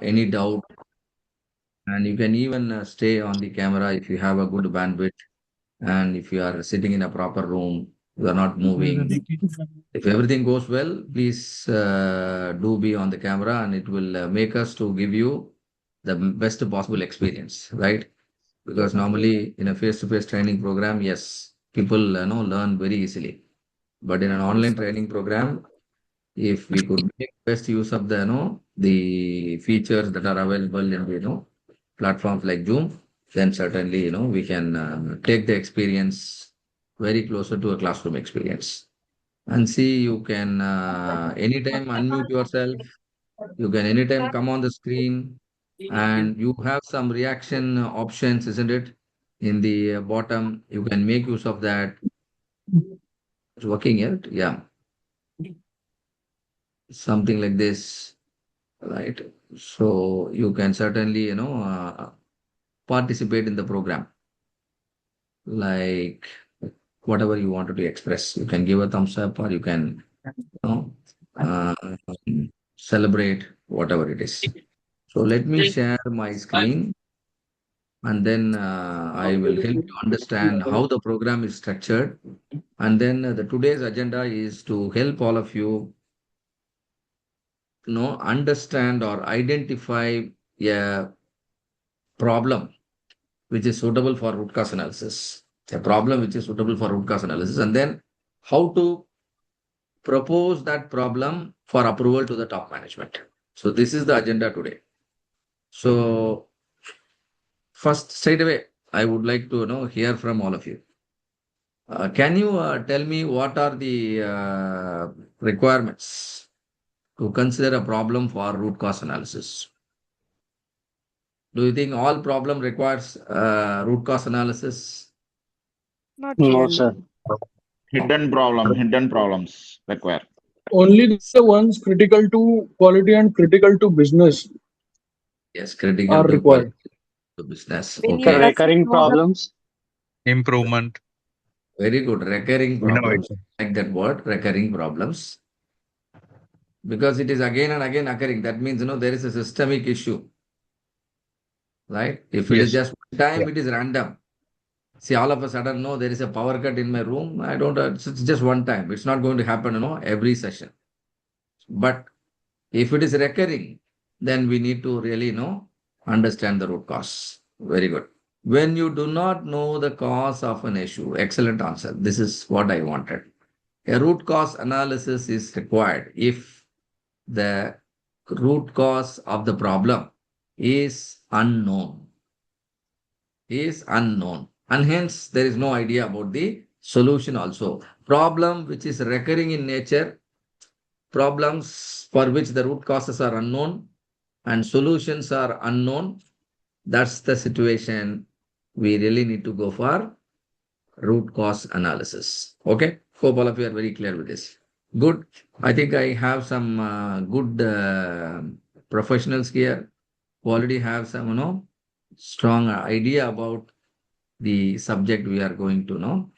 any doubt, and you can even stay on the camera if you have a good bandwidth, and if you are sitting in a proper room, you are not moving. If everything goes well, please do be on the camera, and it will make us to give you the best possible experience, right? Because normally in a face-to-face training program, yes, people learn very easily. But in an online training program, if we could make best use of the the features that are available in the platforms like Zoom, then certainly we can take the experience very closer to a classroom experience. And see, you can anytime unmute yourself. You can anytime come on the screen, and you have some reaction options, isn't it? In the bottom, you can make use of that. It's working yet? Yeah, something like this, right? So you can certainly, participate in the program, like whatever you wanted to express. You can give a thumbs up, or you can, you know, uh, celebrate whatever it is. So let me share my screen, and then I will help you understand how the program is structured. And then the today's agenda is to help all of you, understand or identify a problem which is suitable for root cause analysis. A problem which is suitable for root cause analysis, and then how to propose that problem for approval to the top management. So this is the agenda today. So first, straight away, I would like to hear from all of you. Can you tell me what are the requirements to consider a problem for root cause analysis? Do you think all problem requires root cause analysis? Not No, really. sir. Hidden problems require. Only the ones critical to quality and critical to business Yes, critical are to quality required. to business. We The need Okay, us to recurring know the problems. Improvement, very good. Recurring problems, innovation. like that word, recurring problems, because it is again and again occurring. That means there is a systemic issue, right? If it is Yes. just one time, Yeah. it is random. See, all of a sudden, no, there is a power cut in my room. I don't. It's just one time. It's not going to happen, every session. But if it is recurring, then we need to really, understand the root cause. Very good. When you do not know the cause of an issue, excellent answer. This is what I wanted. A root cause analysis is required if the root cause of the problem is unknown, and hence there is no idea about the solution also. Problem which is recurring in nature, problems for which the root causes are unknown and solutions are unknown, that's the situation we really need to go for root cause analysis. Okay, hope all of you are very clear with this. Good. I think I have some good professionals here who already have some strong idea about the subject we are going to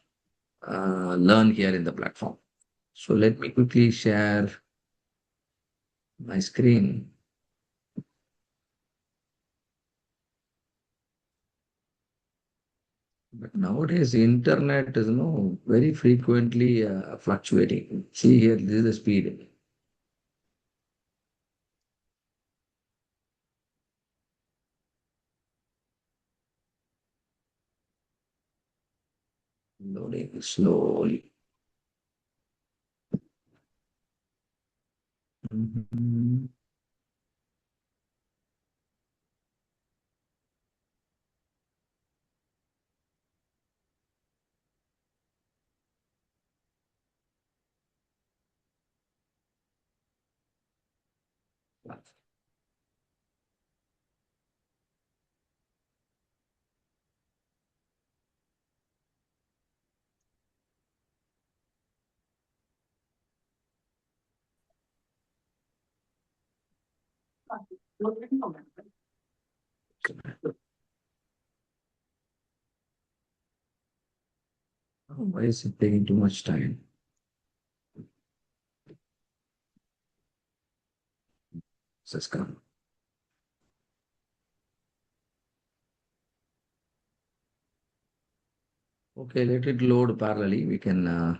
learn here in the platform. So let me quickly share my screen. But nowadays, internet is very frequently fluctuating. See here, this is the speed. Loading slowly. Mhm. Why is it taking too much time? Just come. Okay, let it load parallelly. We can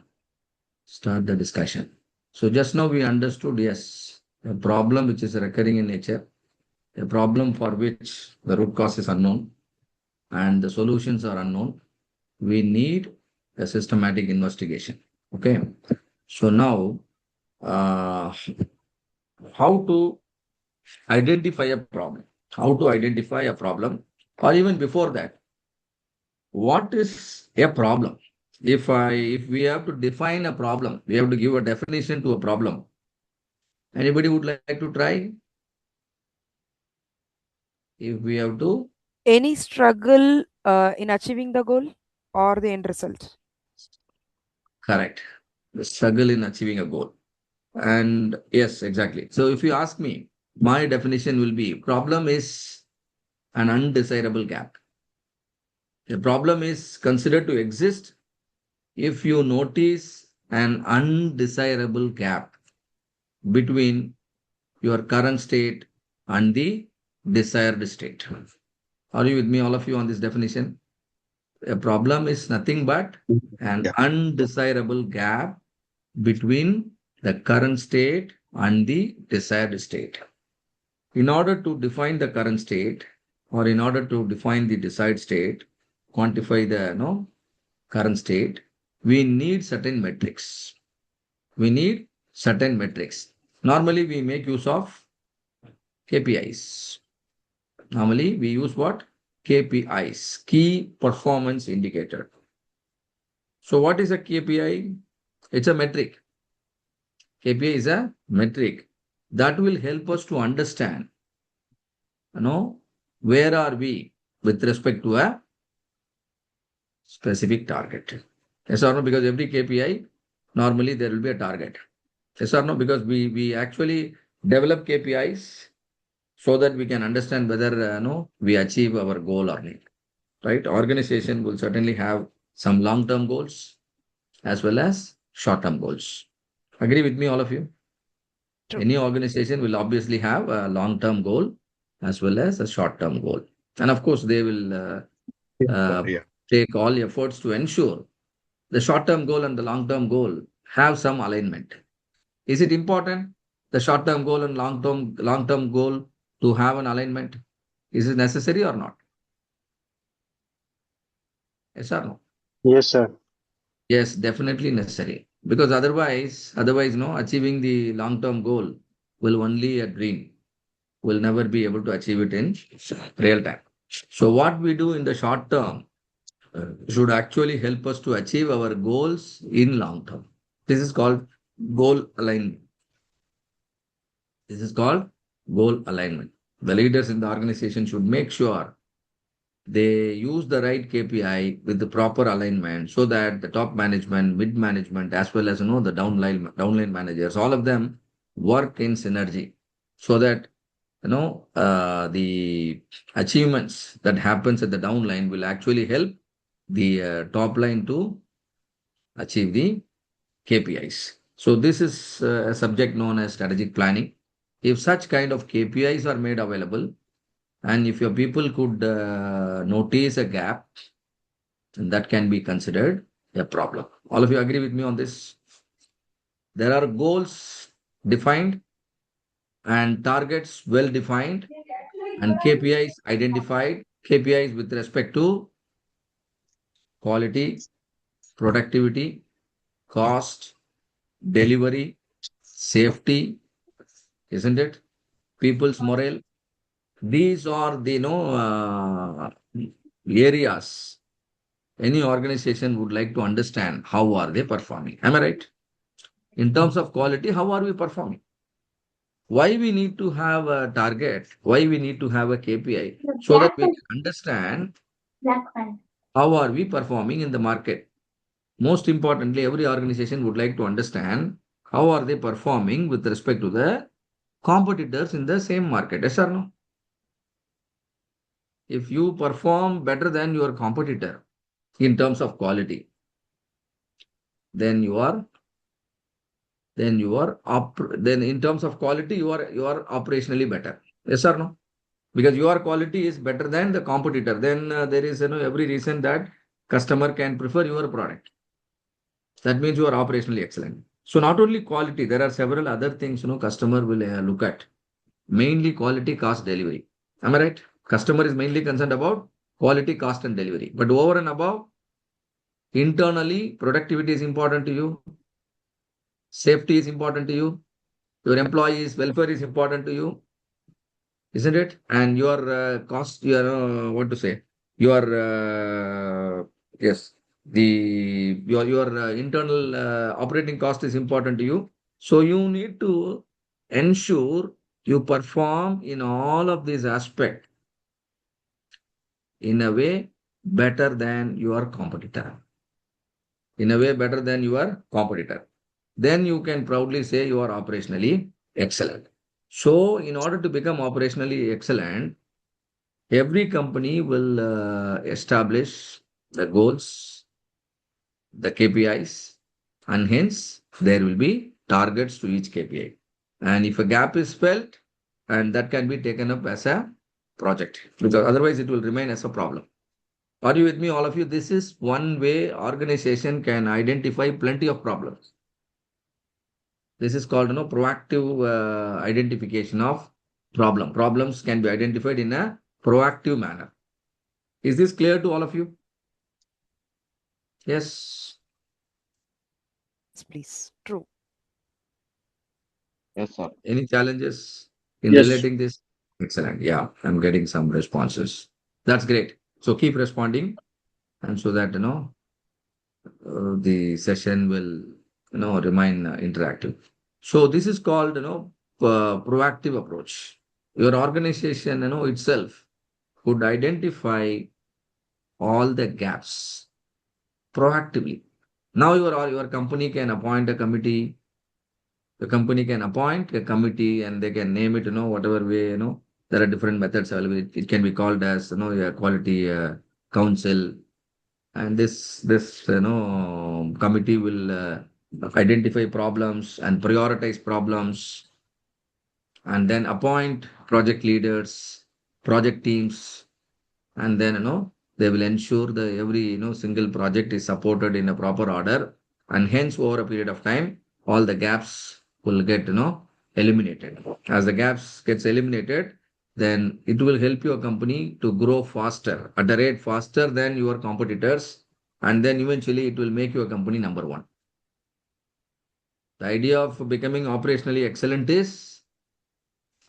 start the discussion. So just now we understood, yes, a problem which is recurring in nature, a problem for which the root cause is unknown and the solutions are unknown. We need a systematic investigation. Okay. So now, how to identify a problem? How to identify a problem? Or even before that, what is a problem? If we have to define a problem, we have to give a definition to a problem. Anybody would like to try? If we have to, Any struggle in achieving the goal or the end result? correct. The struggle in achieving a goal. And yes, exactly. So if you ask me, my definition will be problem is an undesirable gap. A problem is considered to exist if you notice an undesirable gap between your current state and the desired state. Are you with me, all of you, on this definition? A problem is nothing but an undesirable gap between the current state and the desired state. In order to define the current state or in order to define the desired state, quantify the current state, we need certain metrics. We need certain metrics. Normally, we make use of KPIs. Normally, we use what? KPIs, key performance indicator. So what is a KPI? It's a metric. KPI is a metric that will help us to understand, where are we with respect to a specific target. Yes or no? Because every KPI, normally there will be a target. Yes or no? Because we actually develop KPIs so that we can understand whether we achieve our goal or not. Right? Organization will certainly have some long-term goals as well as short-term goals. Agree with me, all of you? True. Any organization will obviously have a long-term goal as well as a short-term goal. And of course, they will take all efforts to ensure the short-term goal and the long-term goal have some alignment. Is it important, the short-term goal and long-term goal, to have an alignment? Is it necessary or not? Yes or no? Yes, sir. Yes, definitely necessary. Because otherwise, no, achieving the long-term goal will only a dream. We'll never be able to achieve it in real time. So what we do in the short term should actually help us to achieve our goals in long term. This is called goal alignment. This is called goal alignment. The leaders in the organization should make sure they use the right KPI with the proper alignment so that the top management, mid management, as well as the downline managers, all of them work in synergy so that the achievements that happens at the downline will actually help the top line to achieve the KPIs. So this is a subject known as strategic planning. If such kind of KPIs are made available, and if your people could notice a gap, that can be considered a problem. All of you agree with me on this? There are goals defined and targets well defined and KPIs identified. KPIs with respect to quality, productivity, cost, delivery, safety, isn't it? People's morale. These are the areas any organization would like to understand how are they performing. Am I right? In terms of quality, how are we performing? Why we need to have a target? Why we need to have a KPI? So that we can understand how are we performing in the market. Most importantly, every organization would like to understand how are they performing with respect to the competitors in the same market. Yes or no? If you perform better than your competitor in terms of quality, then then in terms of quality, you are operationally better. Yes or no? Because your quality is better than the competitor. Then there is every reason that customer can prefer your product. That means you are operationally excellent. So not only quality, there are several other things, customer will look at. Mainly quality, cost, delivery. Am I right? Customer is mainly concerned about quality, cost, and delivery. But over and above, internally, productivity is important to you. Safety is important to you. Your employees' welfare is important to you, isn't it? And your cost, your what to say, your yes, your internal operating cost is important to you. So you need to ensure you perform in all of these aspects in a way better than your competitor. In a way better than your competitor. Then you can proudly say you are operationally excellent. So, in order to become operationally excellent, every company will establish the goals, the KPIs, and hence there will be targets to each KPI. And if a gap is felt, and that can be taken up as a project, because otherwise it will remain as a problem. Are you with me, all of you? This is one way organization can identify plenty of problems. This is called, proactive identification of problem. Problems can be identified in a proactive manner. Is this clear to all of you? Yes. Yes, please. True. Yes, sir. Any challenges in Yes. relating this? Excellent. Yeah, I'm getting some responses. That's great. So keep responding, and so that the session will remain interactive. So this is called proactive approach. Your organization itself could identify all the gaps proactively. Now your company can appoint a committee. The company can appoint a committee and they can name it whatever way there are different methods available. It can be called as a quality council, and this committee will identify problems and prioritize problems, and then appoint project leaders, project teams, and then they will ensure that every single project is supported in a proper order, and hence over a period of time all the gaps will get eliminated. As the gaps gets eliminated, then it will help your company to grow faster at a rate faster than your competitors, and then eventually it will make your company number one. The idea of becoming operationally excellent is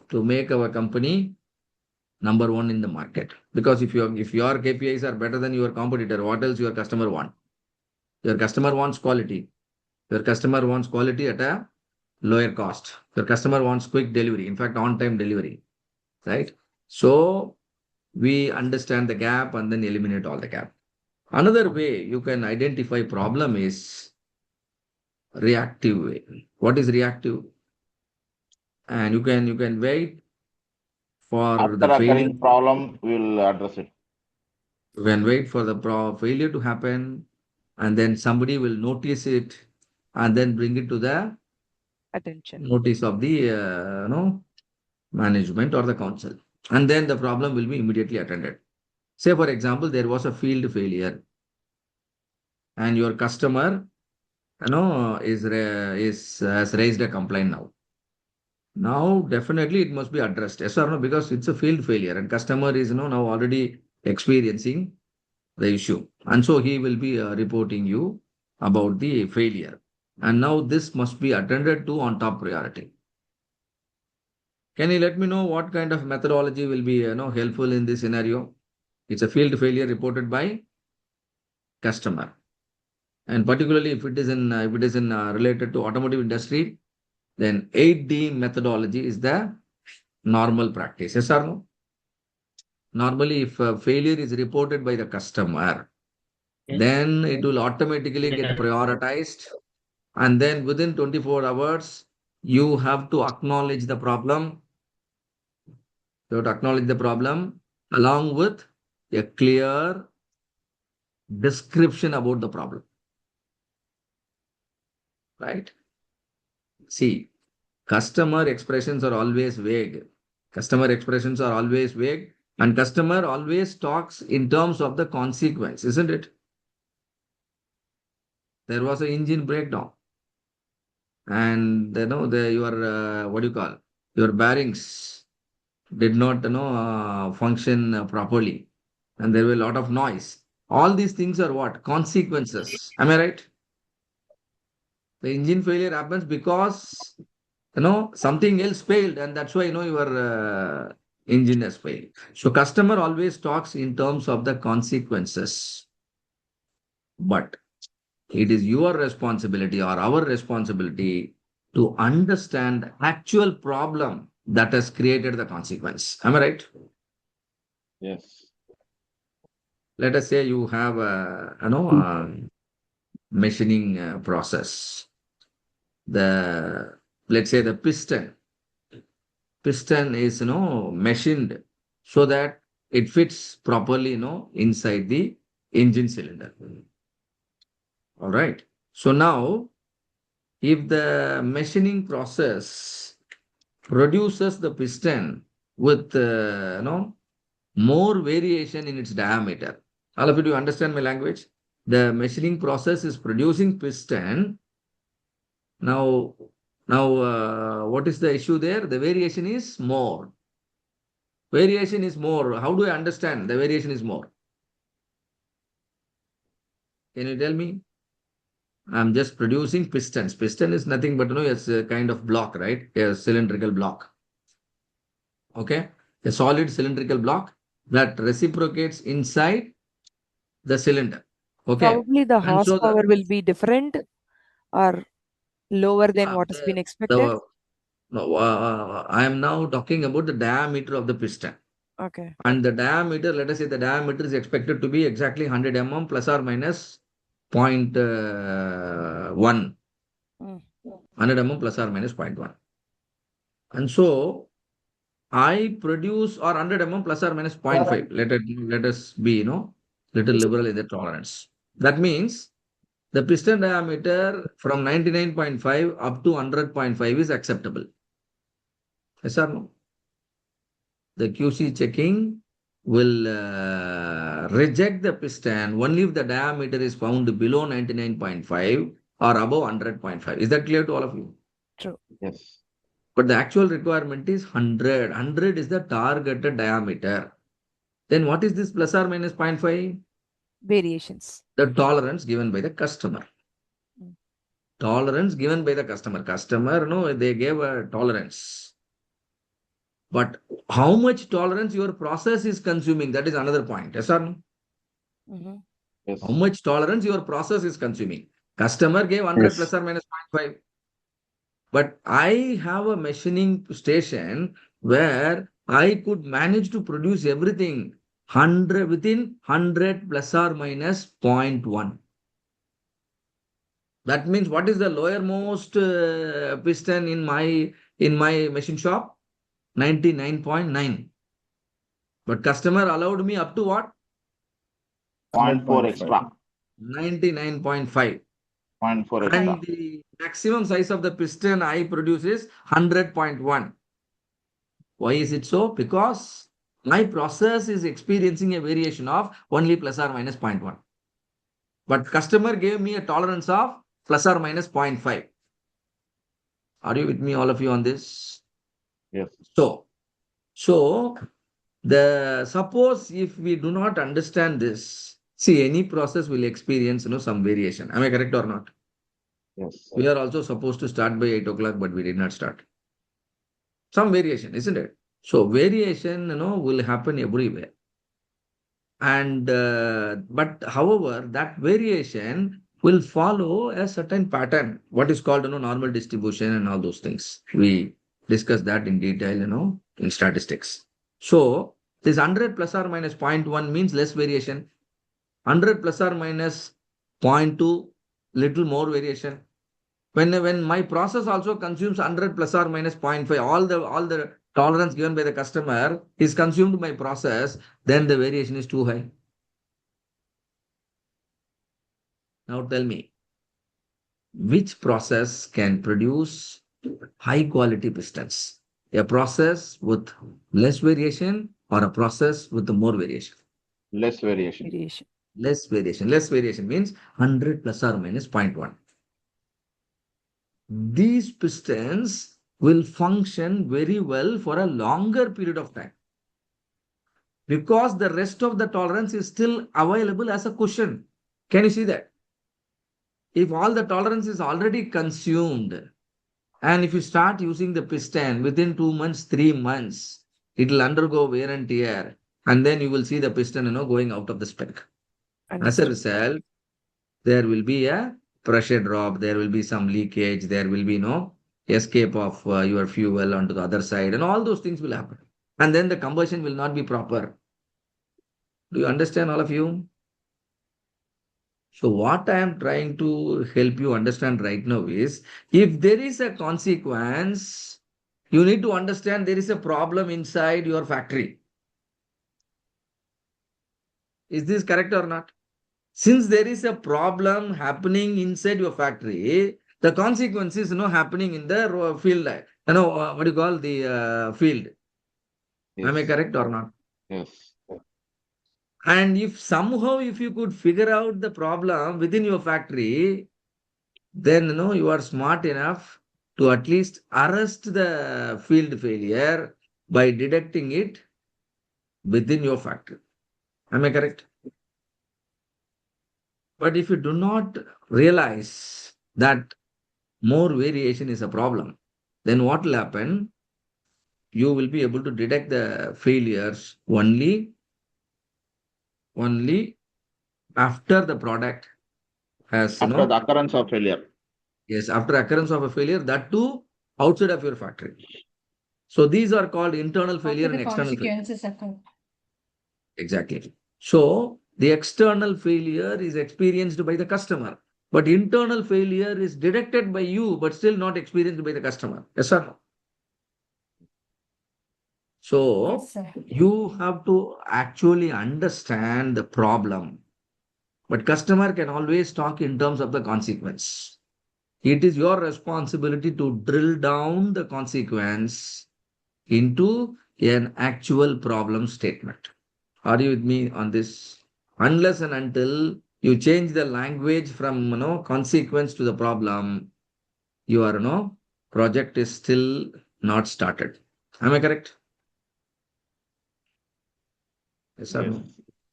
to make our company number one in the market. Because if your KPIs are better than your competitor, what else your customer want? Your customer wants quality. Your customer wants quality at a lower cost. Your customer wants quick delivery, in fact, on-time delivery, right? So we understand the gap and then eliminate all the gap. Another way you can identify problem is reactive way. What is reactive? And you can wait for After the failure. occurring problem, we will address it. You can wait for the failure to happen, and then somebody will notice it and then bring it to the Attention. notice of the management or the council, and then the problem will be immediately attended. Say for example, there was a field failure, and your customer has raised a complaint now. Now definitely it must be addressed, yes or no, because it's a field failure and customer is now already experiencing the issue, and so he will be reporting you about the failure, and now this must be attended to on top priority. Can you let me know what kind of methodology will be helpful in this scenario? It's a field failure reported by customer, and particularly if it is in related to automotive industry, then 8D methodology is the normal practice, yes or no? Normally if a failure is reported by the customer, then it will automatically get prioritized, and then within 24 hours you have to acknowledge the problem. You have to acknowledge the problem along with a clear description about the problem, right? See, customer expressions are always vague. Customer expressions are always vague, and customer always talks in terms of the consequence, isn't it? there was an engine breakdown, and your what do you call, your bearings did not function properly, and there were a lot of noise. All these things are what? Consequences. Am I right? The engine failure happens because something else failed, and that's why your engine has failed. So customer always talks in terms of the consequences, but it is your responsibility or our responsibility to understand the actual problem that has created the consequence. Am I right? Yes. Let us say you have a machining process. Let's say the piston is machined so that it fits properly inside the engine cylinder. All right. So now, if the machining process produces the piston with more variation in its diameter, all of you, do you understand my language? The machining process is producing piston. Now, what is the issue there? The variation is more. Variation is more. How do I understand the variation is more? Can you tell me? I'm just producing pistons. Piston is nothing but it's a kind of block, right? A cylindrical block. Okay, a solid cylindrical block that reciprocates inside the cylinder. Okay, Probably the and so horsepower will be different or lower than yeah, what has been expected. the no, I am now talking about the diameter of the piston. Okay. And the diameter, let us say the diameter is expected to be exactly 100 mm plus or minus 0.1. Mm. 100 mm plus or minus 0.1. And so I produce, or 100 mm plus or minus 0.5. Let us be, little liberal in the tolerance. That means the piston diameter from 99.5 up to 100.5 is acceptable. Yes or no? The QC checking will reject the piston only if the diameter is found below 99.5 or above 100.5. Is that clear to all of you? True. Yes. But the actual requirement is 100. 100 is the targeted diameter. Then what is this plus or minus 0.5? Variations. The tolerance given by the customer. Mm. Tolerance given by the customer. Customer, they gave a tolerance. But how much tolerance your process is consuming, that is another point. Yes or no? Mm-hmm. Yes. How much tolerance your process is consuming. Customer gave 100 Yes. plus or minus 0.5. But I have a machining station where I could manage to produce everything 100 within 100 plus or minus 0.1. That means what is the lowermost piston in my machine shop? 99.9. But customer allowed me up to what? 0.4 extra. 99.5. 0.4 extra. And the maximum size of the piston I produce is 100.1. Why is it so? Because my process is experiencing a variation of only plus or minus 0.1. But customer gave me a tolerance of plus or minus 0.5. Are you with me, all of you, on this? Yes. So suppose if we do not understand this, see, any process will experience some variation. Am I correct or not? Yes. We are also supposed to start by 8 o'clock, but we did not start. Some variation, isn't it? So variation, will happen everywhere. And but however, that variation will follow a certain pattern, what is called normal distribution and all those things. We discuss that in detail, in statistics. So this 100 plus or minus 0.1 means less variation. 100 plus or minus 0.2, little more variation. When my process also consumes 100 plus or minus 0.5, all the tolerance given by the customer is consumed by process, then the variation is too high. Now tell me, which process can produce high quality pistons? A process with less variation or a process with more variation? Less variation. Variation. Less variation. Less variation means 100 plus or minus 0.1. These pistons will function very well for a longer period of time because the rest of the tolerance is still available as a cushion. Can you see that? If all the tolerance is already consumed, and if you start using the piston within 2 months, 3 months, it will undergo wear and tear, and then you will see the piston, going out of the spec. As a Understood. result, there will be a pressure drop, there will be some leakage, there will be no escape of your fuel onto the other side, and all those things will happen. And then the combustion will not be proper. Do you understand, all of you? So what I am trying to help you understand right now is, if there is a consequence, you need to understand there is a problem inside your factory. Is this correct or not? Since there is a problem happening inside your factory, the consequence is happening in the field. What do you call the field? Am I Yes. correct or not? Yes. And if somehow if you could figure out the problem within your factory, then you are smart enough to at least arrest the field failure by detecting it within your factory. Am I correct? But if you do not realize that more variation is a problem, then what will happen? You will be able to detect the failures only after the product has, After the occurrence of failure. yes, after occurrence of a failure, that too outside of your factory. So these are called internal failure and external failure. Consequences occur. Exactly. So the external failure is experienced by the customer, but internal failure is detected by you, but still not experienced by the customer. Yes or no? So Yes, sir. you have to actually understand the problem, but customer can always talk in terms of the consequence. It is your responsibility to drill down the consequence into an actual problem statement. Are you with me on this? Unless and until you change the language from consequence to the problem, your project is still not started. Am I correct? Yes or Yes. no?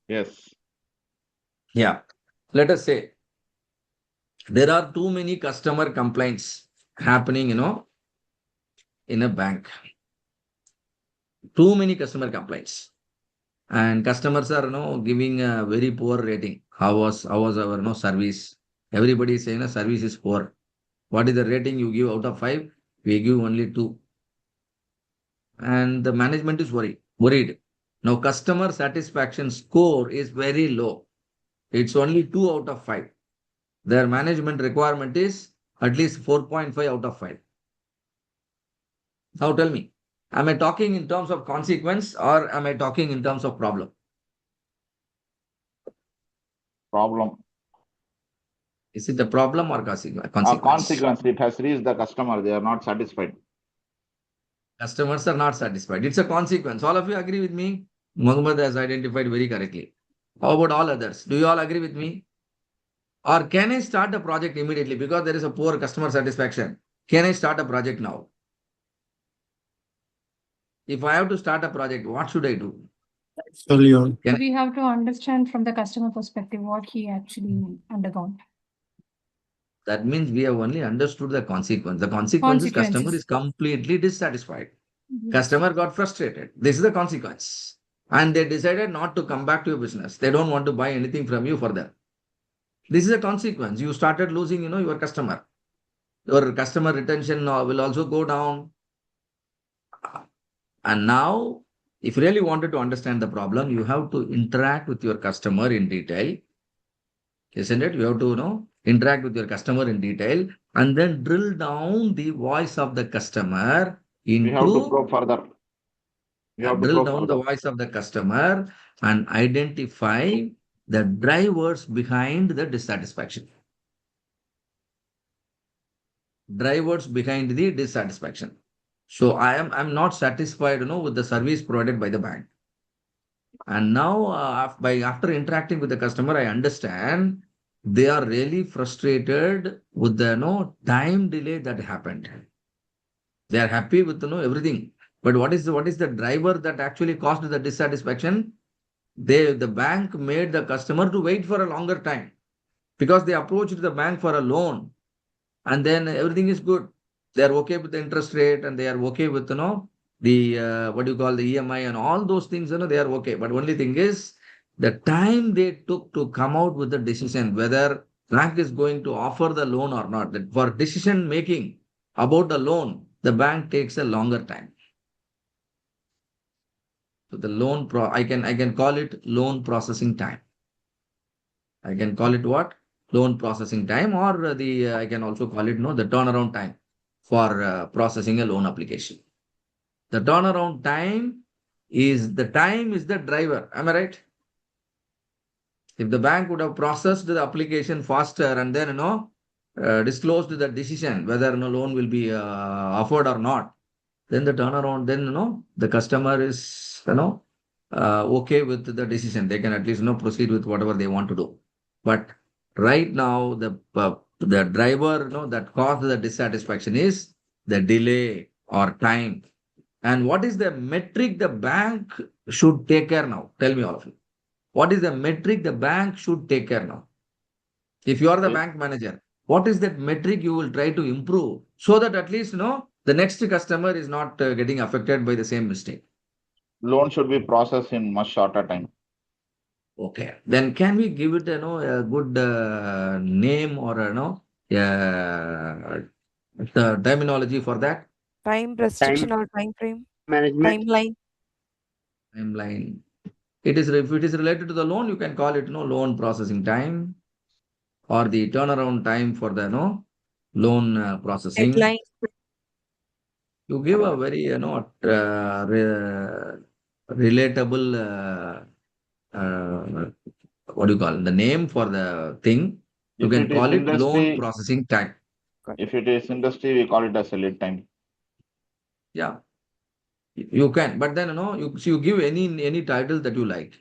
Yes. Yeah. Let us say there are too many customer complaints happening, in a bank. Too many customer complaints. And customers are giving a very poor rating. How was our service? Everybody is saying service is poor. What is the rating you give out of 5? We give only 2. And the management is worried. Now customer satisfaction score is very low. It's only 2 out of 5. Their management requirement is at least 4.5 out of 5. Now tell me, am I talking in terms of consequence or am I talking in terms of problem? Problem. Is it a problem or consequence? Consequence. It has reached the customer. They are not satisfied. Customers are not satisfied. It's a consequence. All of you agree with me? Muhammad has identified very correctly. How about all others? Do you all agree with me? Or can I start a project immediately because there is a poor customer satisfaction? Can I start a project now? If I have to start a project, what should I do? Early on. Can We have to understand from the customer perspective what he actually undergone. That means we have only understood the consequence. The consequence is customer is completely dissatisfied. Yes. Customer got frustrated. This is the consequence. And they decided not to come back to your business. They don't want to buy anything from you further. This is a consequence. You started losing, your customer. Your customer retention will also go down. And now, if you really wanted to understand the problem, you have to interact with your customer in detail. Isn't it? You have to, interact with your customer in detail and then drill down the voice of the customer We have to into probe further. We have to drill probe down the further. voice of the customer and identify the drivers behind the dissatisfaction. Drivers behind the dissatisfaction. So I'm not satisfied, with the service provided by the bank. And now, after interacting with the customer, I understand they are really frustrated with the time delay that happened. They are happy with everything, but what is the driver that actually caused the dissatisfaction? The bank made the customer to wait for a longer time because they approached the bank for a loan, and then everything is good. They are okay with the interest rate, and they are okay with the what do you call, the EMI and all those things. They are okay. But only thing is the time they took to come out with the decision whether bank is going to offer the loan or not. That for decision making about the loan, the bank takes a longer time. So the I can call it loan processing time. I can call it what? Loan processing time, or I can also call it the turnaround time for processing a loan application. The turnaround time is the driver. Am I right? If the bank would have processed the application faster and then disclosed the decision whether loan will be offered or not, then the turnaround, then the customer is okay with the decision. They can at least proceed with whatever they want to do. But right now, the driver that caused the dissatisfaction is the delay or time. And what is the metric the bank should take care now? Tell me, all of you. What is the metric the bank should take care now? If you are the bank manager, what is that metric you will try to improve so that at least the next customer is not getting affected by the same mistake? Loan should be processed in much shorter time. Okay. Then can we give it a good name or the terminology for that? Time restriction or time frame? Management. Timeline. Timeline. If it is related to the loan, you can call it loan processing time, or the turnaround time for the loan processing. Deadline. You give a very relatable what do you call the name for the thing? You If can it is call it loan industry, processing time. if it is industry, we call it as a lead time. Yeah, you can. But then you give any title that you like,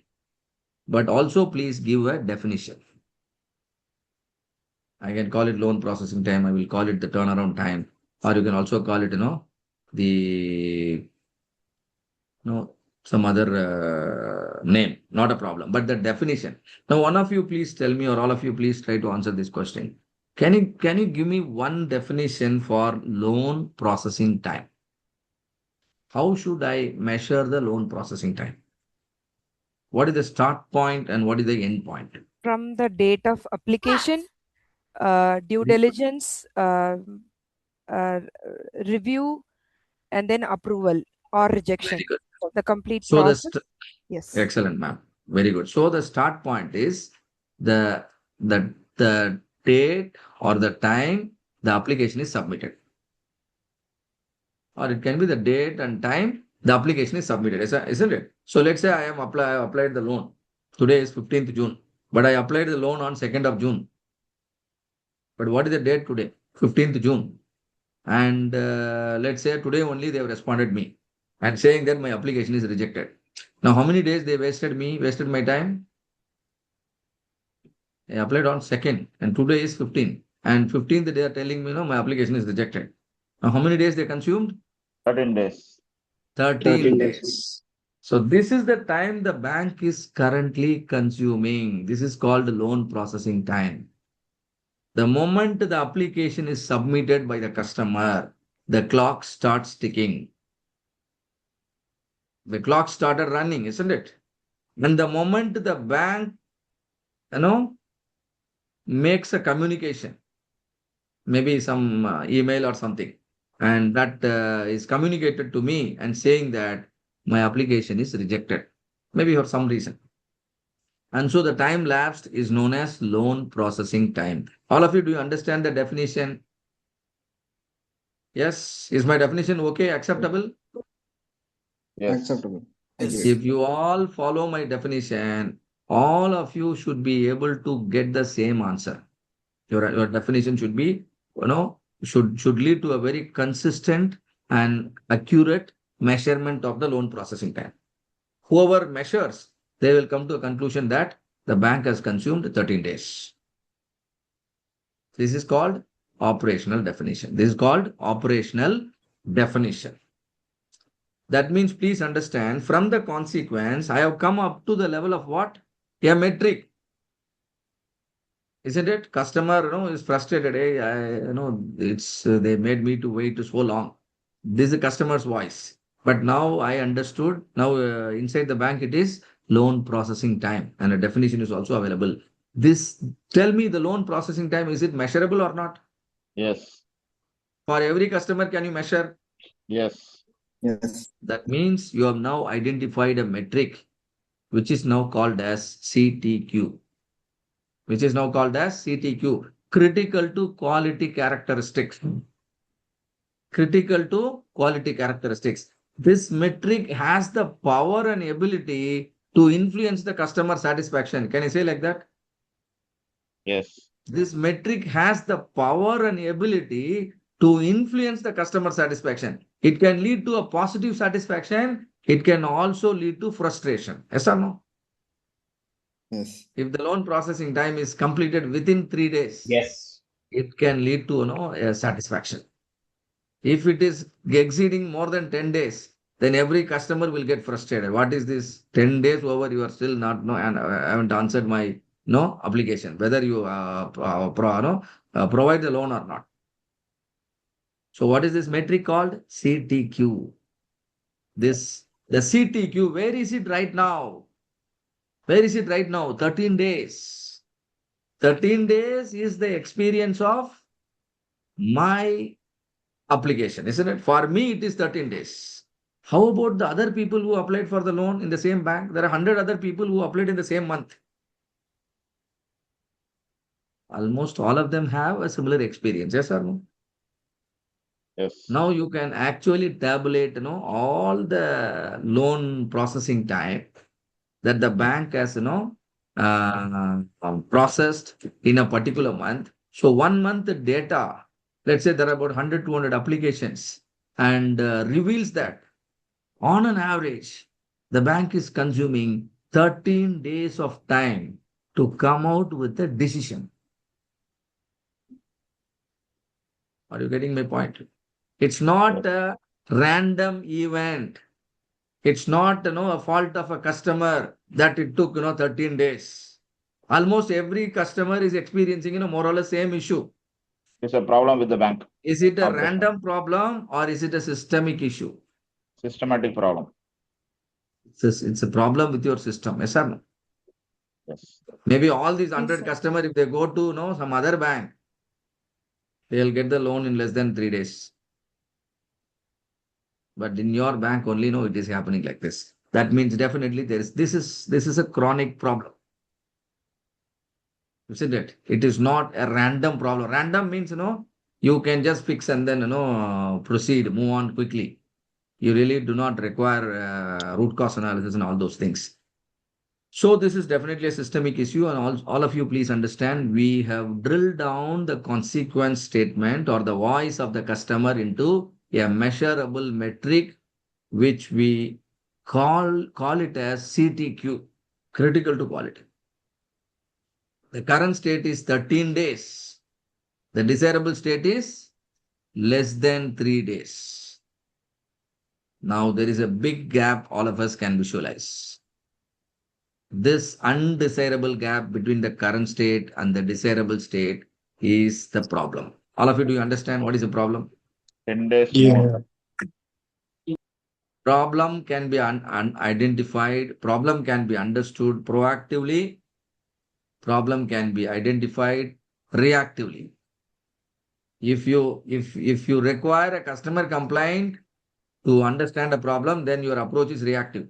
but also please give a definition. I can call it loan processing time. I will call it the turnaround time, or you can also call it the some other name. Not a problem. But the definition. Now, one of you please tell me, or all of you please try to answer this question. Can you give me one definition for loan processing time? How should I measure the loan processing time? What is the start point and what is the end point? From the date of application, due Very good. diligence, uh, review, and then approval or rejection. Very good. The complete So process. Yes. excellent, ma'am. Very good. So the start point is the the date or the time the application is submitted, or it can be the date and time the application is submitted, isn't it? So let's say I applied the loan. Today is 15th June, but I applied the loan on 2nd of June. But what is the date today? 15th June. And let's say today only they have responded me and saying that my application is rejected. Now, how many days they wasted my time? I applied on 2nd and today is 15th. And 15th they are telling me, my application is rejected. Now, how many days they consumed? 13 days. 13 days. So this is the time the bank is currently consuming. This is called loan processing time. The moment the application is submitted by the customer, the clock starts ticking. The clock started running, isn't it? And the moment the bank, makes a communication, maybe some email or something, and that is communicated to me and saying that my application is rejected, maybe for some reason. And so the time lapsed is known as loan processing time. All of you, do you understand the definition? Yes. Is my definition okay, acceptable? Yes. Acceptable. Yes. If you all follow my definition, all of you should be able to get the same answer. Your definition should be, should lead to a very consistent and accurate measurement of the loan processing time. Whoever measures they will come to a conclusion that the bank has consumed 13 days. This is called operational definition. This is called operational definition. That means, please understand, from the consequence, I have come up to the level of what? A metric. Isn't it? Customer, is frustrated. Hey, it's they made me to wait so long. This is the customer's voice. But now I understood. Now inside the bank, it is loan processing time, and a definition is also available. This tell me the loan processing time, is it measurable or not? Yes. For every customer, can you measure? Yes. Yes. That means you have now identified a metric, which is now called as CTQ. Which is now called as CTQ, critical to quality characteristics. Critical to quality characteristics. This metric has the power and ability to influence the customer satisfaction. Can I say like that? Yes. This metric has the power and ability to influence the customer satisfaction. It can lead to a positive satisfaction. It can also lead to frustration. Yes or no? Yes. If the loan processing time is completed within 3 days, Yes. it can lead to a satisfaction. If it is exceeding more than 10 days, then every customer will get frustrated. What is this? 10 days over, you are still not and I haven't answered my application, whether you provide the loan or not. So what is this metric called? CTQ. The CTQ, where is it right now? Where is it right now? 13 days. 13 days is the experience of my application, isn't it? For me, it is 13 days. How about the other people who applied for the loan in the same bank? There are 100 other people who applied in the same month. Almost all of them have a similar experience, yes or no? Yes. Now you can actually tabulate, all the loan processing time that the bank has, processed in a particular month. So 1 month data, let's say there are about 100, 200 applications, and reveals that on an average, the bank is consuming 13 days of time to come out with a decision. Are you getting my point? It's not a random event. It's not, a fault of a customer that it took, 13 days. Almost every customer is experiencing, more or less same issue. It's a problem with the bank. Is it a Not the random problem or is it a systemic issue? systematic problem. It's a problem with your system. Yes or no? Yes. Maybe all these Yes, 100 sir. customers, if they go to some other bank, they'll get the loan in less than 3 days. But in your bank only, it is happening like this. That means definitely this is a chronic problem. Isn't it? It is not a random problem. Random means, you can just fix and then, proceed, move on quickly. You really do not require root cause analysis and all those things. So this is definitely a systemic issue, and all of you please understand, we have drilled down the consequence statement or the voice of the customer into a measurable metric, which we call it as CTQ, critical to quality. The current state is 13 days. The desirable state is less than 3 days. Now there is a big gap all of us can visualize. This undesirable gap between the current state and the desirable state is the problem. All of you, do you understand what is the problem? 10 days Yeah. more. Problem can be identified. Problem can be understood proactively. Problem can be identified reactively. If you require a customer complaint to understand a problem, then your approach is reactive.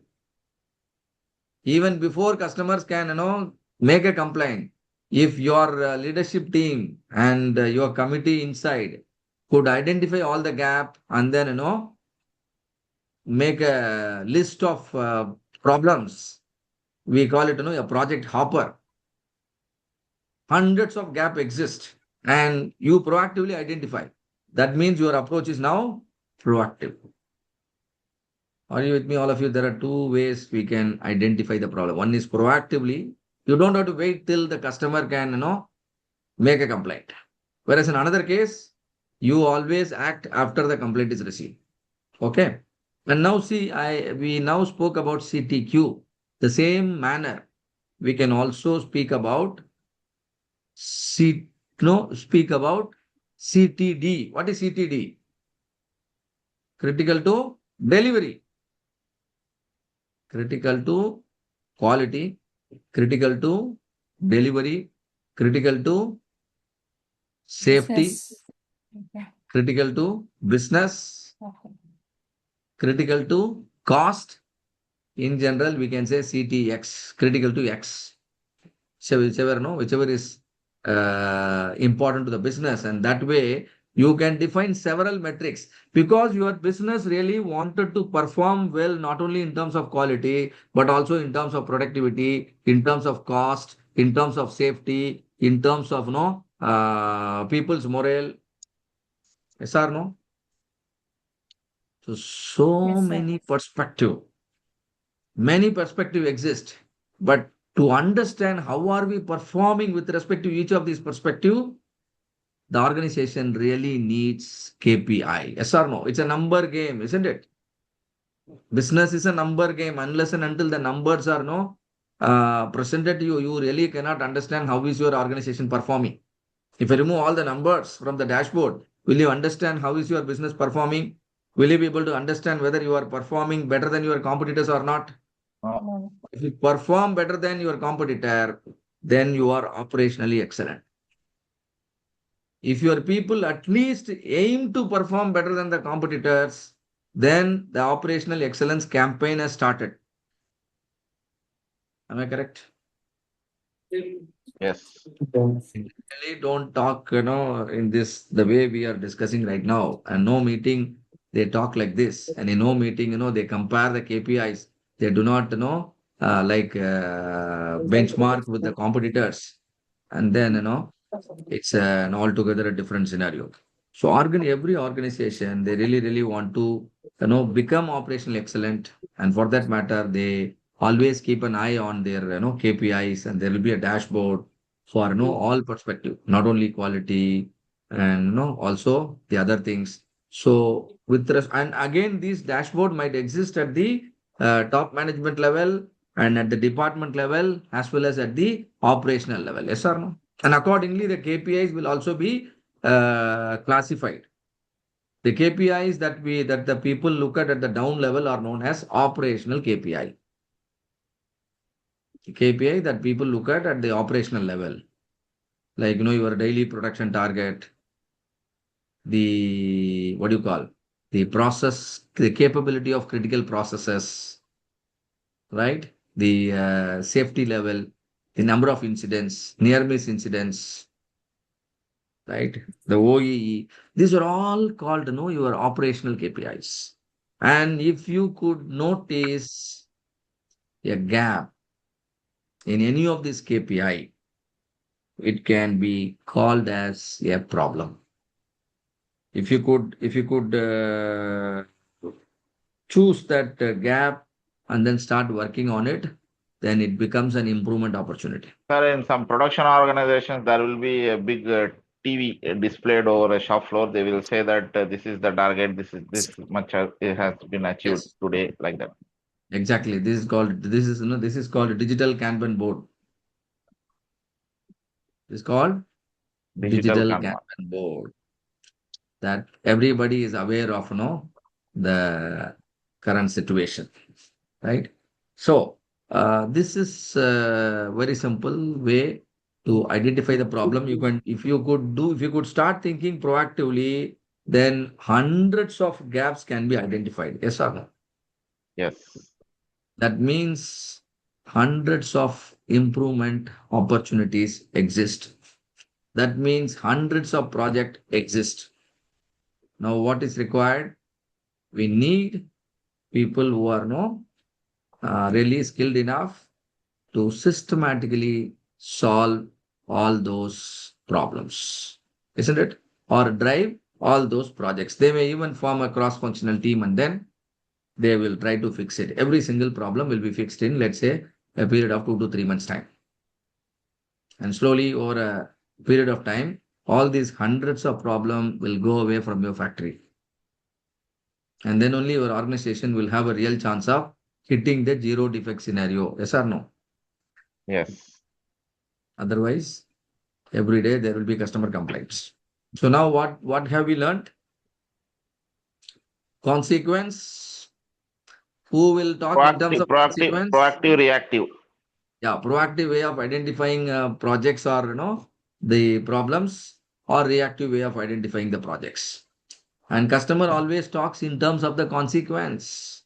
Even before customers can, make a complaint, if your leadership team and your committee inside could identify all the gap and then, make a list of problems, we call it, a project hopper. Hundreds of gap exist and you proactively identify. That means your approach is now proactive. Are you with me, all of you? There are two ways we can identify the problem. One is proactively. You don't have to wait till the customer can, make a complaint. Whereas in another case, you always act after the complaint is received. Okay. And now see, we now spoke about CTQ. The same manner, we can also speak about speak about CTD. What is CTD? Critical to delivery, critical to quality, critical to delivery, critical to safety, Business. Okay. critical to business, Okay. critical to cost. In general, we can say CTX, critical to X. So whichever is important to the business, and that way you can define several metrics because your business really wanted to perform well, not only in terms of quality, but also in terms of productivity, in terms of cost, in terms of safety, in terms of people's morale. Yes or no? So Yes, sir. many perspective exist, but to understand how are we performing with respect to each of these perspective, the organization really needs KPI. Yes or no? It's a number game, isn't it? Business is a number game. Unless and until the numbers are presented to you, you really cannot understand how is your organization performing. If you remove all the numbers from the dashboard, will you understand how is your business performing? Will you be able to understand whether you are performing better than your competitors or not? No. If you perform better than your competitor, then you are operationally excellent. If your people at least aim to perform better than the competitors, then the operational excellence campaign has started. Am I correct? Yes. Really don't talk, in this, the way we are discussing right now. And no meeting, they talk like this. And in no meeting, they compare the KPIs. They do not, benchmark with the competitors. And then, it's an altogether a different scenario. So every organization, they really, really want to, become operational excellent. And for that matter, they always keep an eye on their, KPIs, and there will be a dashboard for, all perspective, not only quality and, also the other things. So and again, this dashboard might exist at the top management level and at the department level, as well as at the operational level. Yes or no? And accordingly, the KPIs will also be classified. The KPIs that the people look at the down level are known as operational KPI. The KPI that people look at the operational level, like your daily production target, the what do you call the process, the capability of critical processes, right? The safety level, the number of incidents, near miss incidents, right? The OEE, these are all called, your operational KPIs. And if you could notice a gap in any of these KPI, it can be called as a problem. If you could choose that gap and then start working on it, then it becomes an improvement opportunity. Sir, in some production organizations, there will be a big TV displayed over a shop floor. They will say that this is the target, this much it has been achieved Yes, today, like that. exactly. This is called a digital Kanban board. It's called Digital digital Kanban. Kanban board. That everybody is aware of, the current situation, right? So this is a very simple way to identify the problem. If you could start thinking proactively, then hundreds of gaps can be identified. Yes or no? Yes. That means hundreds of improvement opportunities exist. That means hundreds of projects exist. Now, what is required? We need people who are really skilled enough to systematically solve all those problems, isn't it? Or drive all those projects. They may even form a cross-functional team, and then they will try to fix it. Every single problem will be fixed in, let's say, a period of 2 to 3 months time. And slowly over a period of time, all these hundreds of problems will go away from your factory. And then only your organization will have a real chance of hitting the zero defect scenario. Yes or no? Yes. Otherwise, every day there will be customer complaints. So now what have we learned? Consequence. Who will talk in terms of consequence? Proactive, reactive. Yeah, proactive way of identifying projects or the problems, or reactive way of identifying the projects. And customer always talks in terms of the consequence,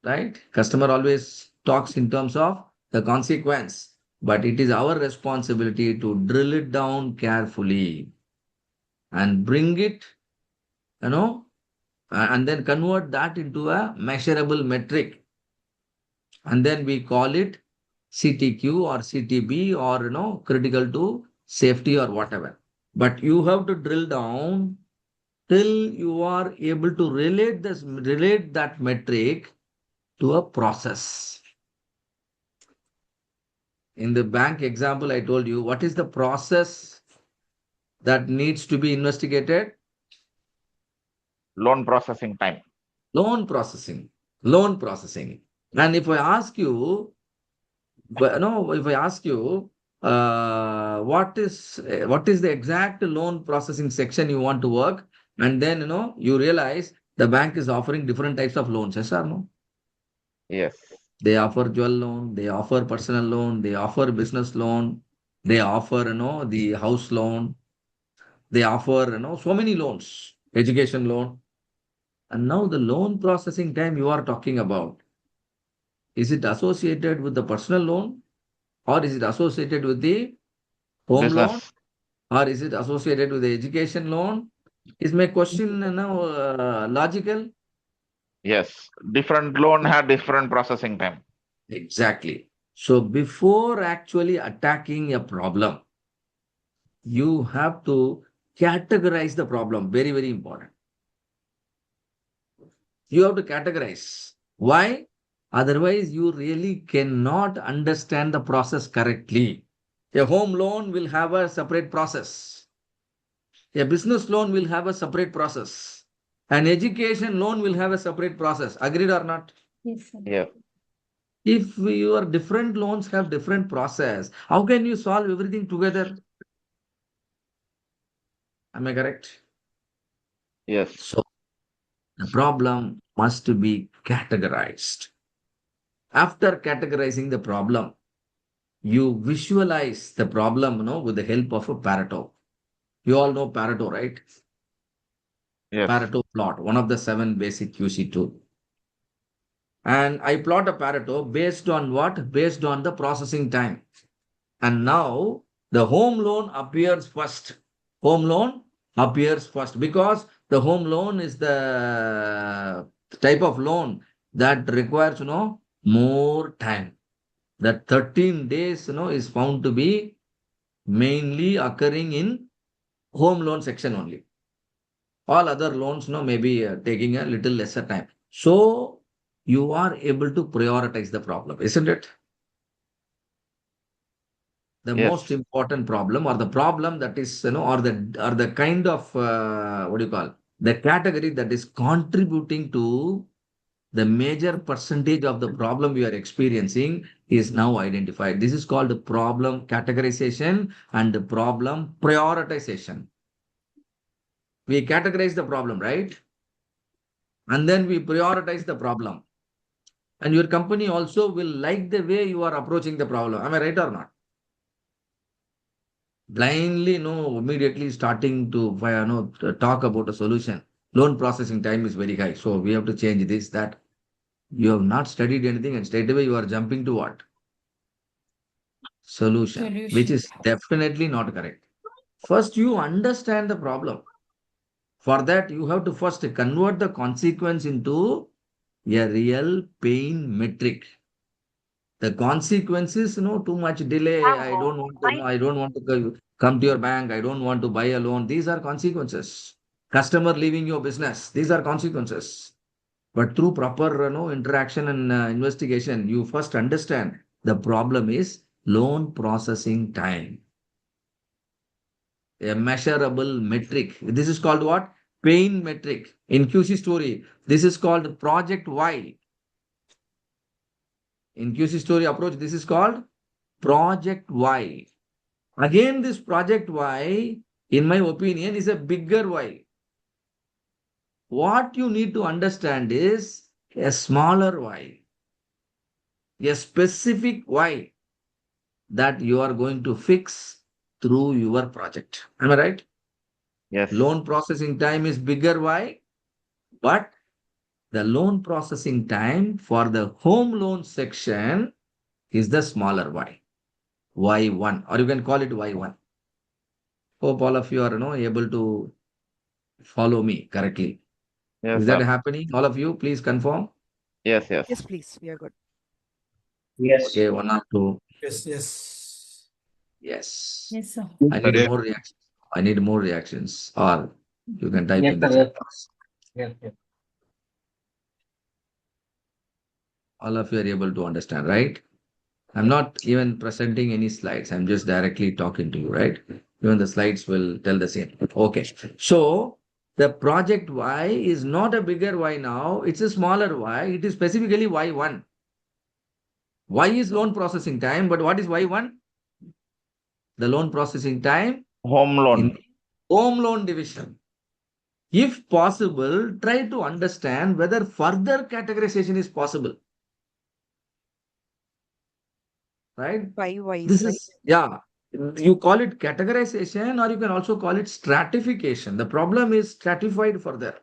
right? Customer always talks in terms of the consequence, but it is our responsibility to drill it down carefully and bring it, and then convert that into a measurable metric. And then we call it CTQ or CTB or critical to safety or whatever. But you have to drill down till you are able to relate that metric to a process. In the bank example, I told you what is the process that needs to be investigated? Loan processing time. Loan processing. Loan processing. And if I ask you, if I ask you, what is the exact loan processing section you want to work, and then you realize the bank is offering different types of loans. Yes or no? Yes. They offer jewel loan, they offer personal loan, they offer business loan, they offer the house loan, they offer so many loans, education loan. And now the loan processing time you are talking about, is it associated with the personal loan, or is it associated with the home loan, Business. or is it associated with the education loan? Is my question logical? Yes. Different loan had different processing time. Exactly. So before actually attacking a problem, you have to categorize the problem. Very, very important. You have to categorize. Why? Otherwise, you really cannot understand the process correctly. A home loan will have a separate process. A business loan will have a separate process. An education loan will have a separate process. Agreed or not? Yes, sir. Yeah. If your different loans have different process, how can you solve everything together? Am I correct? Yes. So the problem must be categorized. After categorizing the problem, you visualize the problem, with the help of a Pareto. You all know Pareto, right? Yes. Pareto plot, one of the 7 basic QC tool. And I plot a Pareto based on what? Based on the processing time. And now the home loan appears first. Home loan appears first because the home loan is the type of loan that requires, more time. That 13 days, is found to be mainly occurring in home loan section only. All other loans, may be taking a little lesser time. So you are able to prioritize the problem, isn't it? The Yes. most important problem, or the problem that is, or the kind of, what do you call, the category that is contributing to the major percentage of the problem we are experiencing is now identified. This is called the problem categorization and the problem prioritization. We categorize the problem, right? And then we prioritize the problem. And your company also will like the way you are approaching the problem. Am I right or not? Blindly, immediately starting to talk about a solution. Loan processing time is very high. So we have to change this, that. You have not studied anything and straight away you are jumping to what? Solution, which is definitely not correct. First, you understand the problem. For that, you have to first convert the consequence into a real pain metric. The consequences, too much delay. I don't want to, I don't want to come to your bank. I don't want to buy a loan. These are consequences. Customer leaving your business. These are consequences. But through proper interaction and investigation, you first understand the problem is loan processing time. A measurable metric. This is called what? Pain metric. In QC story, this is called project Y. In QC story approach, this is called project Y. Again, this project Y, in my opinion, is a bigger Y. What you need to understand is a smaller Y, a specific Y that you are going to fix through your project. Am I right? Yes. Loan processing time is bigger Y, but the loan processing time for the home loan section is the smaller Y, Y1, or you can call it Y1. Hope all of you are able to follow me correctly. Yes, Is that sir. happening? All of you, please confirm. Yes, yes. Yes, please. We are good. Yes. Okay, one or two. Yes. Yes. Yes. Yes, sir. I need more reactions. I need more reactions. Or you can type Yes, in the sir. chat box. Yes. Yes. All of you are able to understand, right? I'm not even presenting any slides. I'm just directly talking to you, right? Even the slides will tell the same. Okay. So the project Y is not a bigger Y now. It's a smaller Y. It is specifically Y1. Y is loan processing time, but what is Y1? The loan processing time Home loan. in home loan division. If possible, try to understand whether further categorization is possible. Right? By wise, This right? is, yeah, you call it categorization or you can also call it stratification. The problem is stratified further.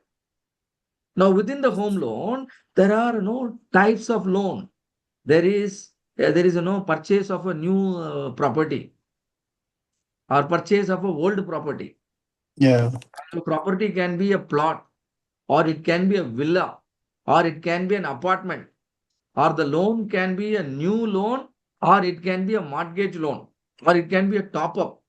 Now, within the home loan, there are no types of loan. There is no purchase of a new property or purchase of a old property. Yeah. The property can be a plot, or it can be a villa, or it can be an apartment, or the loan can be a new loan, or it can be a mortgage loan, or it can be a top up.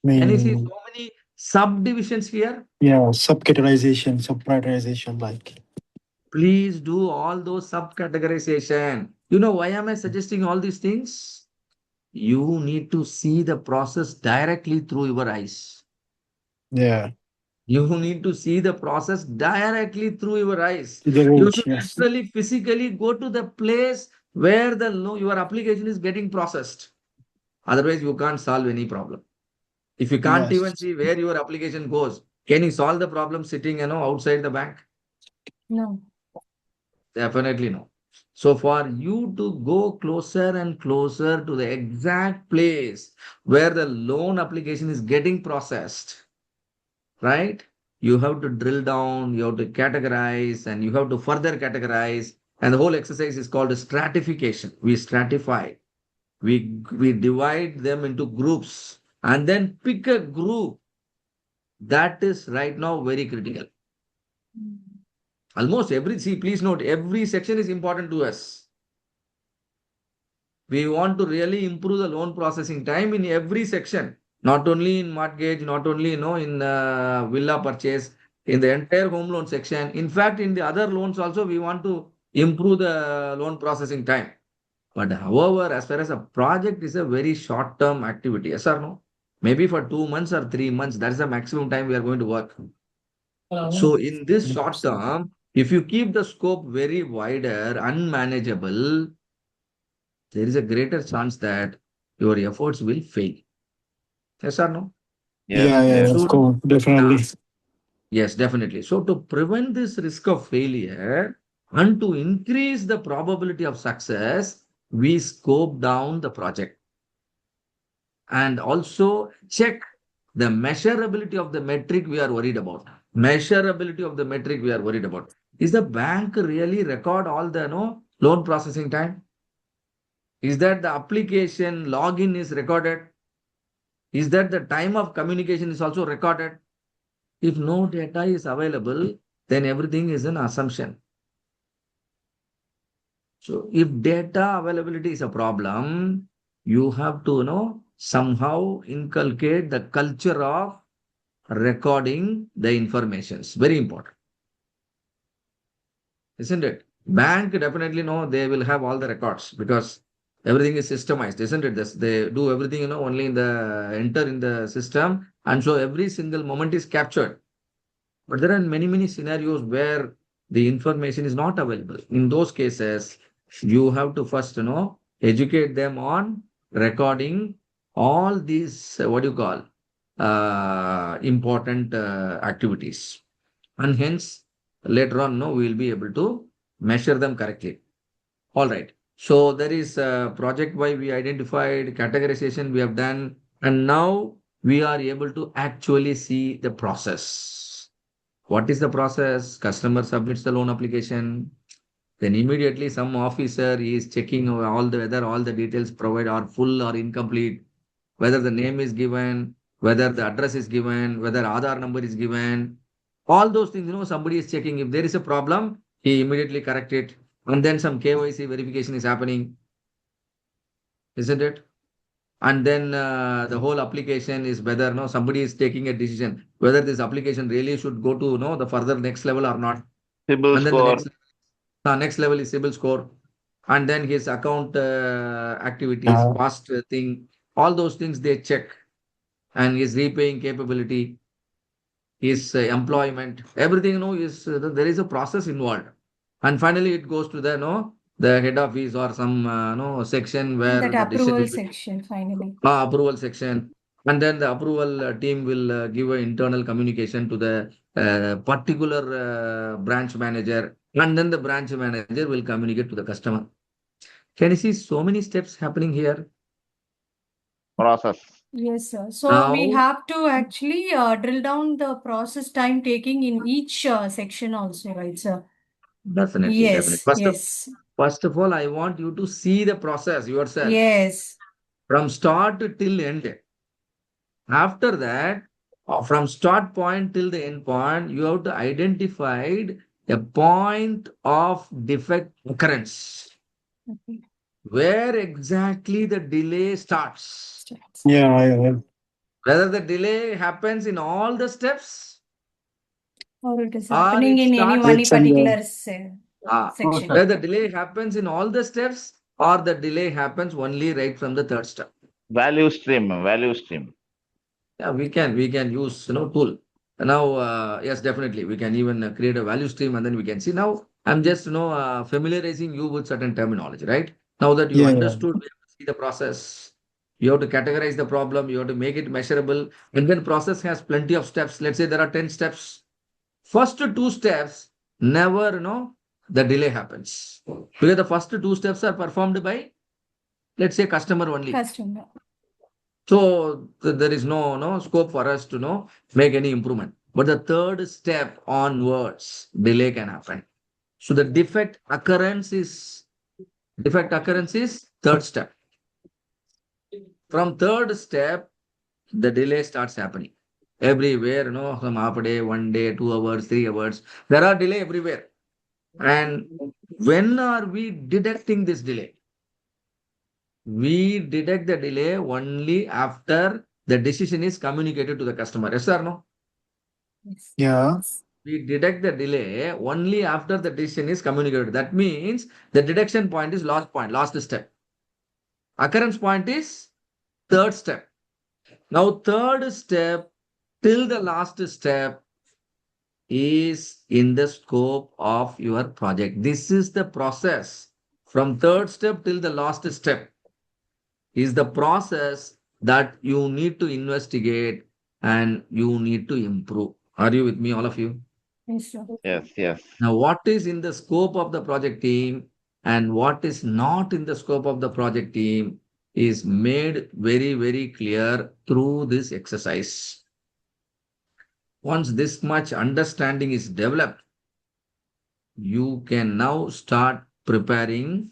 Can you see so many subdivisions here? Yeah, subcategorization, subprioritization, like. Please do all those subcategorization. You know why am I suggesting all these things? You need to see the process directly through your eyes. Yeah. You need to see the process directly through your eyes. The You root, should yes. literally physically go to the place where your application is getting processed. Otherwise, you can't solve any problem. If you can't even Yes. see where your application goes, can you solve the problem sitting outside the bank? No. Definitely no. So for you to go closer and closer to the exact place where the loan application is getting processed, right? You have to drill down, you have to categorize, and you have to further categorize. And the whole exercise is called stratification. We stratify, we divide them into groups, and then pick a group that is right now very critical. Almost please note, every section is important to us. We want to really improve the loan processing time in every section, not only in mortgage, not only in villa purchase, in the entire home loan section. In fact, in the other loans also, we want to improve the loan processing time. But however, as far as a project is a very short-term activity, yes or no? Maybe for 2 months or 3 months, that's the maximum time we are going to work. So in this short term, if you keep the scope very wider, unmanageable, there is a greater chance that your efforts will fail. Yes or no? Yes, Yeah, yes. let's go. Definitely. Yes, definitely. So to prevent this risk of failure and to increase the probability of success, we scope down the project and also check the measurability of the metric we are worried about. Measurability of the metric we are worried about. Is the bank really record all the loan processing time? Is that the application login is recorded? Is that the time of communication is also recorded? If no data is available, then everything is an assumption. So if data availability is a problem, you have to somehow inculcate the culture of recording the information. It's very important. isn't it? Bank definitely they will have all the records because everything is systemized, isn't it? They do everything, only in the enter in the system, and so every single moment is captured. But there are many, many scenarios where the information is not available. In those cases, you have to first, educate them on recording all these, what do you call, important activities. And hence, later on, we will be able to measure them correctly. All right. So there is project why we identified, categorization we have done, and now we are able to actually see the process. What is the process? Customer submits the loan application. Then immediately some officer is checking whether all the details provided are full or incomplete, whether the name is given, whether the address is given, whether Aadhaar number is given. All those things, somebody is checking. If there is a problem, he immediately correct it. And then some KYC verification is happening, isn't it? And then the whole application is whether somebody is taking a decision whether this application really should go to the further next level or not. CIBIL And then the score. next level is CIBIL score, and then his account activities, Uh, past thing, all those things they check, and his repaying capability, his employment, everything is there is a process involved, and finally it goes to the the head office or some section where That the decision approval will be section finally. approval section, and then the approval team will give an internal communication to the particular branch manager, and then the branch manager will communicate to the customer. Can you see so many steps happening here? Process. Yes, sir. So we Now, have to actually drill down the process time taking in each section also, right, sir? definitely, definitely. Yes, yes, First of all, I want you to see the process yourself yes. from start till end. After that, from start point till the end point, you have to identify a point of defect occurrence. Okay. Where exactly the delay starts. yeah, I Whether the delay happens in all the steps Or it is or happening it in any starts, one it's in the particular section. whether the delay happens in all the steps or the delay happens only right from the third step. Value stream. Value stream. Yeah, we can use tool. Now, yes, definitely we can even create a value stream, and then we can see. Now I'm just familiarizing you with certain terminology, right? Now that you yeah, yeah. understood, we have to see the process. You have to categorize the problem. You have to make it measurable. And then process has plenty of steps. Let's say there are 10 steps. First two steps, never, the delay happens. Because the first two steps are performed by, let's say, customer only. Customer. So there is no scope for us to make any improvement. But the third step onwards, delay can happen. So the defect occurrence is third step. From third step, the delay starts happening. Everywhere, some half a day, 1 day, 2 hours, 3 hours. There are delay everywhere. And when are we detecting this delay? We detect the delay only after the decision is communicated to the customer. Yes or no? Yes. Yeah. We detect the delay only after the decision is communicated. That means the detection point is last step. Occurrence point is third step. Now, third step till the last step is in the scope of your project. This is the process. From third step till the last step is the process that you need to investigate and you need to improve. Are you with me, all of you? Yes, sir. Yes, yes. Now, what is in the scope of the project team and what is not in the scope of the project team is made very, very clear through this exercise. Once this much understanding is developed, you can now start preparing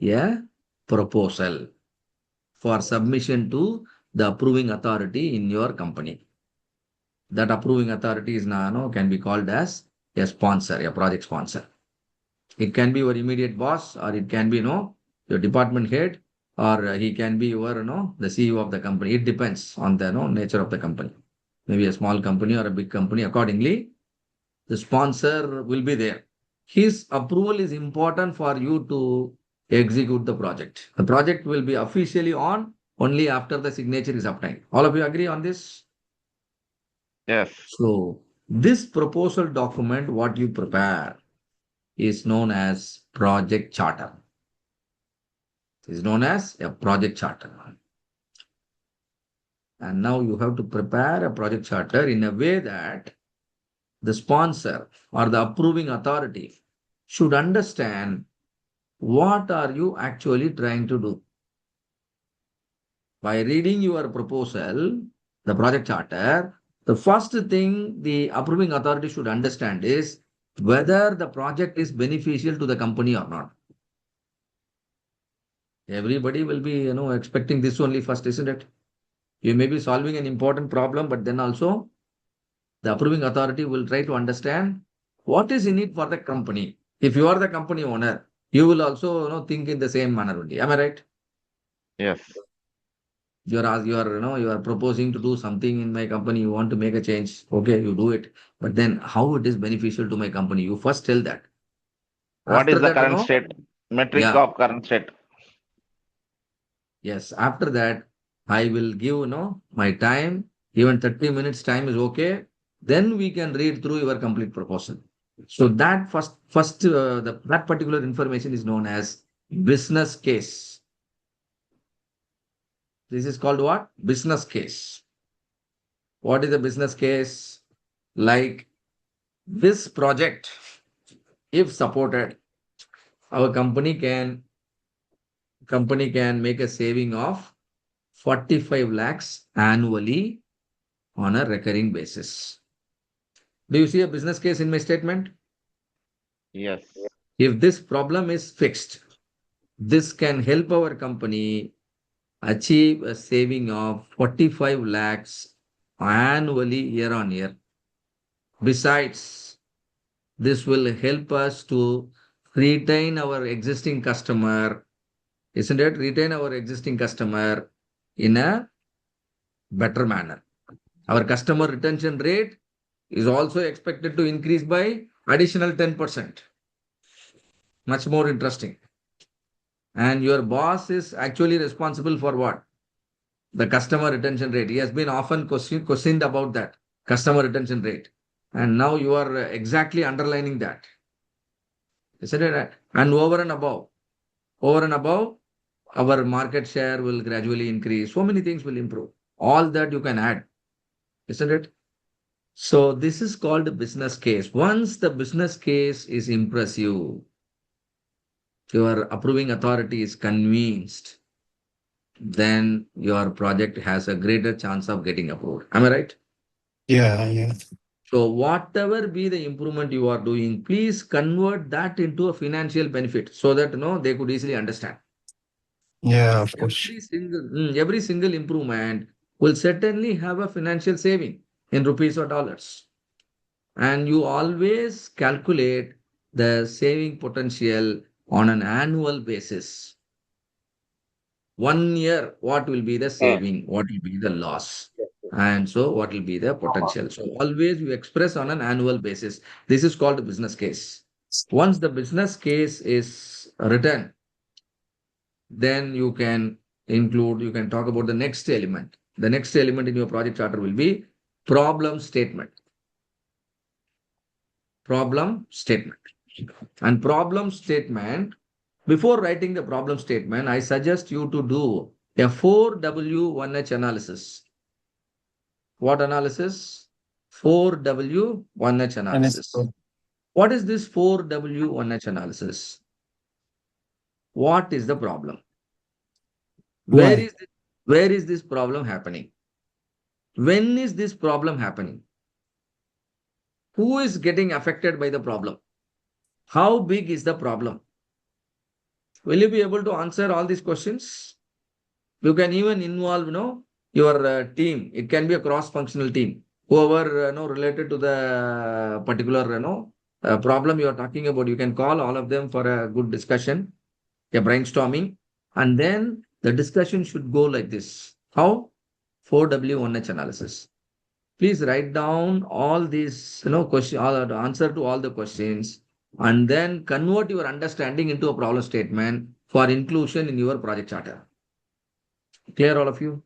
a proposal for submission to the approving authority in your company. That approving authority is now can be called as a sponsor, a project sponsor. It can be your immediate boss, or it can be your department head, or he can be your the CEO of the company. It depends on the nature of the company. Maybe a small company or a big company. Accordingly, the sponsor will be there. his approval is important for you to execute the project. The project will be officially on only after the signature is obtained. All of you agree on this? Yes. So this proposal document, what you prepare, is known as project charter. It is known as a project charter. And now you have to prepare a project charter in a way that the sponsor or the approving authority should understand what are you actually trying to do. By reading your proposal, the project charter, the first thing the approving authority should understand is whether the project is beneficial to the company or not. Everybody will be, expecting this only first, isn't it? You may be solving an important problem, but then also the approving authority will try to understand what is in it for the company. If you are the company owner, you will also, think in the same manner only. Am I right? Yes. You are proposing to do something in my company. You want to make a change. Okay, you do it. But then how it is beneficial to my company? You first tell that. What After is the that, current state? Metric yeah, of current state. yes. After that, I will give, my time. Even 30 minutes time is okay. Then we can read through your complete proposal. So that that particular information is known as business case. This is called what? Business case. What is the business case? Like this project, if supported, our company can make a saving of 45 lakhs annually on a recurring basis. Do you see a business case in my statement? Yes. If this problem is fixed, this can help our company achieve a saving of 45 lakhs annually year on year. Besides, this will help us to retain our existing customer, isn't it? Retain our existing customer in a better manner. Our customer retention rate is also expected to increase by additional 10%. Much more interesting. And your boss is actually responsible for what? The customer retention rate. He has been often questioned about that customer retention rate. And now you are exactly underlining that. Isn't it? And over and above, our market share will gradually increase. So many things will improve. All that you can add, isn't it? So this is called a business case. Once the business case is impressive, your approving authority is convinced, then your project has a greater chance of getting approved. Am I right? Yeah. So whatever be the improvement you are doing, please convert that into a financial benefit so that they could easily understand. Yeah, of course. Every single improvement will certainly have a financial saving in rupees or dollars. And you always calculate the saving potential on an annual basis. 1 year, what will be the saving? What will be the loss? And so what will be the potential? So always you express on an annual basis. This is called a business case. Once the business case is written, then you can talk about the next element. The next element in your project charter will be problem statement. Problem statement. And problem statement, before writing the problem statement, I suggest you to do a 4W1H analysis. What analysis? 4W1H And analysis. What is this 4W1H analysis? What is the problem? Why? Where is this problem happening? When is this problem happening? Who is getting affected by the problem? How big is the problem? Will you be able to answer all these questions? You can even involve, your team. It can be a cross-functional team. Whoever, related to the particular, problem you are talking about, you can call all of them for a good discussion, a brainstorming, and then the discussion should go like this. How? 4W1H analysis. Please write down all these, question, all the answer to all the questions and then convert your understanding into a problem statement for inclusion in your project charter. Clear, all of you?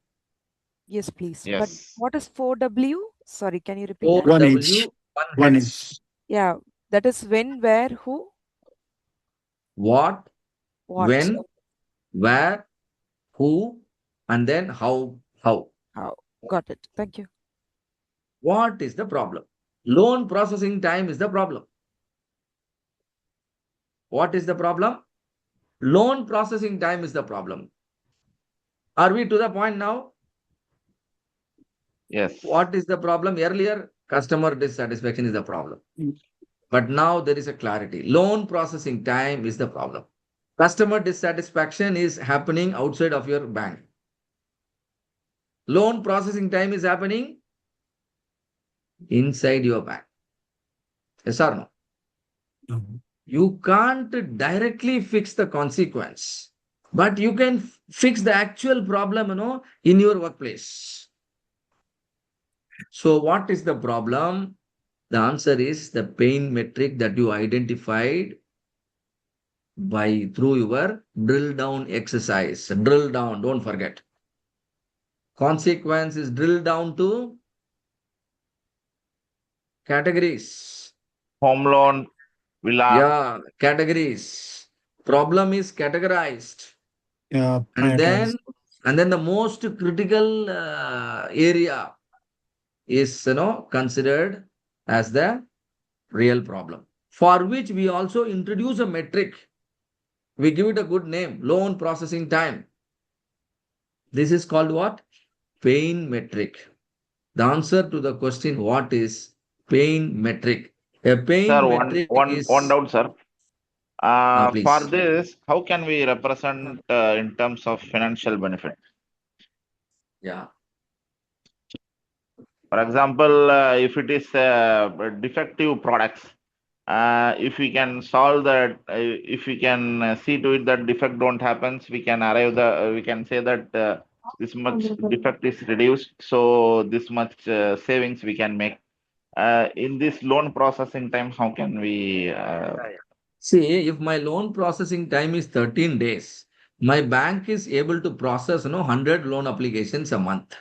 Yes, please. But Yes. what is 4W? Sorry, can you repeat that? 4W, one One H. each. Yeah, that is when, where, who, What, what, when, where, who, and then how. how. Got it. Thank you. What is the problem? Loan processing time is the problem. What is the problem? Loan processing time is the problem. Are we to the point now? Yes. What is the problem? Earlier, customer dissatisfaction is the problem. But now there is a clarity. Loan processing time is the problem. Customer dissatisfaction is happening outside of your bank. Loan processing time is happening inside your bank. Yes or no? Mhm. You can't directly fix the consequence, but you can fix the actual problem, in your workplace. So what is the problem? The answer is the pain metric that you identified through your drill down exercise. Drill down, don't forget. Consequence is drilled down to categories. Home loan, villa. Yeah, categories. Problem is categorized. Yeah, And prioritized. then the most critical area is, considered as the real problem, for which we also introduce a metric. We give it a good name, loan processing time. This is called what? Pain metric. The answer to the question, what is pain metric? A Sir, pain one metric one one is, doubt, sir. For please. this, how can we represent in terms of financial benefit? Yeah. For example, if it is defective products, if we can solve that, if we can see to it that defect don't happens, we can we can say that this much defect is reduced, so this much savings we can make. In this loan processing time, how can we? See, if my loan processing time is 13 days, my bank is able to process, 100 loan applications a month.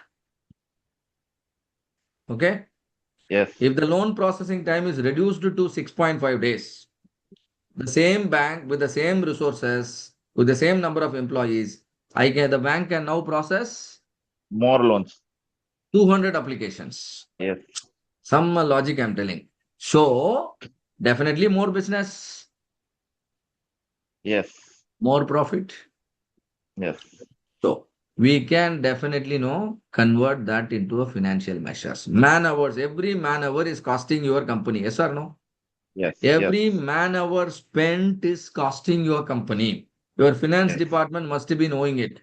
Okay. Yes, If the loan processing time is reduced to 6.5 days, the same bank with the same resources, with the same number of employees, the bank can now process more loans. 200 applications. Yes, Some logic I'm telling. So, definitely more business, yes, more profit. yes, So, we can definitely convert that into a financial measures. Man hours, every man hour is costing your company. Yes or no? yes, Every yes, man hour spent is costing your company. Your finance yes, department must be knowing it.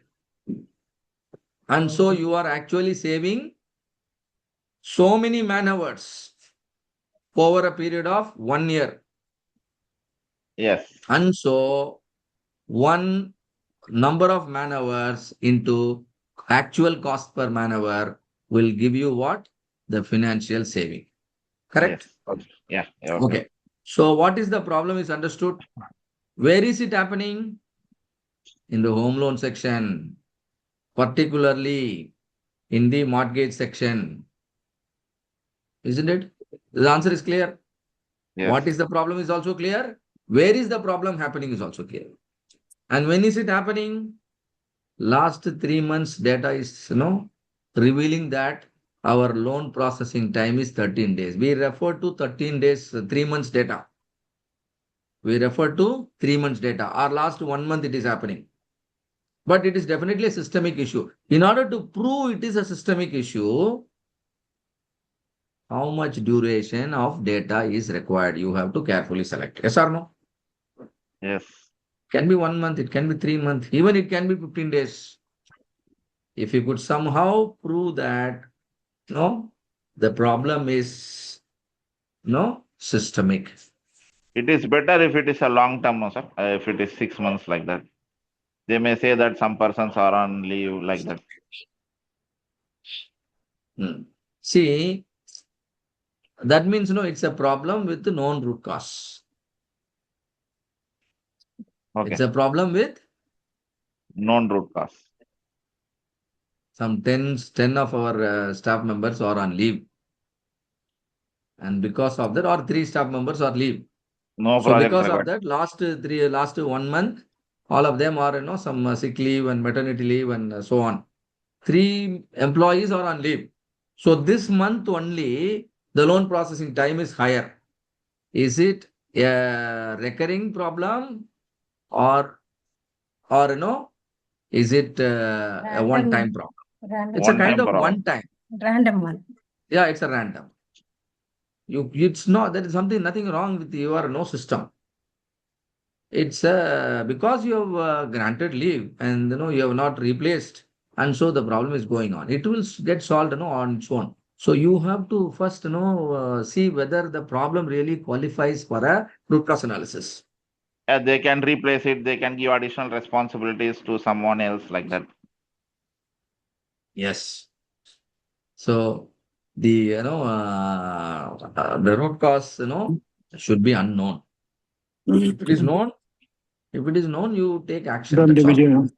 And so you are actually saving so many man hours over a period of 1 year. yes, And so one number of man hours into actual cost per man hour will give you what? The financial saving. yes. Correct? Okay. Yeah, yeah, okay. Okay. So what is the problem is understood. Where is it happening? In the home loan section, particularly in the mortgage section. Isn't it? The answer is clear. Yes, What is the problem is also clear. Where is the problem happening is also clear. And when is it happening? Last 3 months data is, revealing that our loan processing time is 13 days. We refer to 13 days, 3 months data. We refer to 3 months data. Or last 1 month it is happening. But it is definitely a systemic issue. In order to prove it is a systemic issue, how much duration of data is required? You have to carefully select. Yes or no? yes, Can be 1 month, it can be 3 months, even it can be 15 days. If you could somehow prove that, no, the problem is, systemic. it is better if it is a long term, no, sir. If it is 6 months like that, they may say that some persons are on leave like that. See, that means, it's a problem with the known root cause. Okay. It's a problem with Known root cause. some 10 of our staff members are on leave. And because of that, or 3 staff members are leave. No So project because of record. that, last 1 month, all of them are, some sick leave and maternity leave and so on. 3 employees are on leave. So this month only, the loan processing time is higher. Is it a recurring problem or, is it a Random, one-time problem? random, It's a kind One-time of problem. one time. random one. Yeah, it's a random. It's not, there is nothing wrong with your no system. It's because you have granted leave and you have not replaced, and so the problem is going on. It will get solved, on its own. So you have to first, see whether the problem really qualifies for a root cause analysis. They can replace it. They can give additional responsibilities to someone else like that. Yes. So the the root cause should be unknown. If it is known, you take action. Done the That's all. video.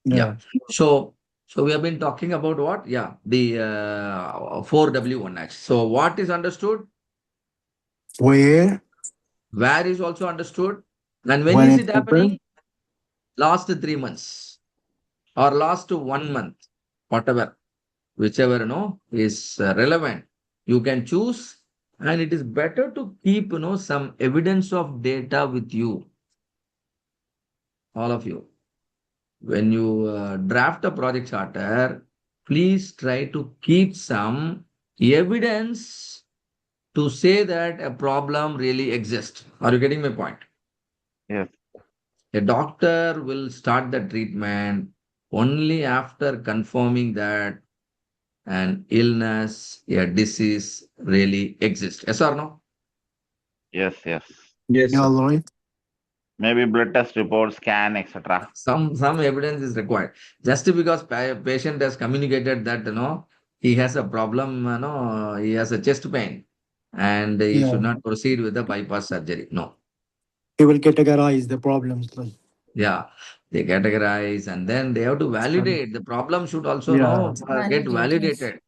Yeah. So we have been talking about what? Yeah, the 4W1H. So what is understood? Where? Where is also understood? And when When is it it happening? happened? Last 3 months or last 1 month, whatever, whichever is relevant. You can choose, and it is better to keep some evidence of data with you, all of you. When you draft a project charter, please try to keep some evidence to say that a problem really exists. Are you getting my point? Yes. A doctor will start the treatment only after confirming that an illness, a disease really exists. Yes or no? Yes. Yes. Yes, Yeah, sir. Lloyd. Maybe blood test report, scan, etc. Some evidence is required. Just because patient has communicated that he has a problem, he has a chest pain, and he should Yeah. not proceed with the bypass surgery. No. He will categorize the problems. Like, Yeah, they categorize and then they have to validate. The problem should also yeah. get Validate, yes. validated.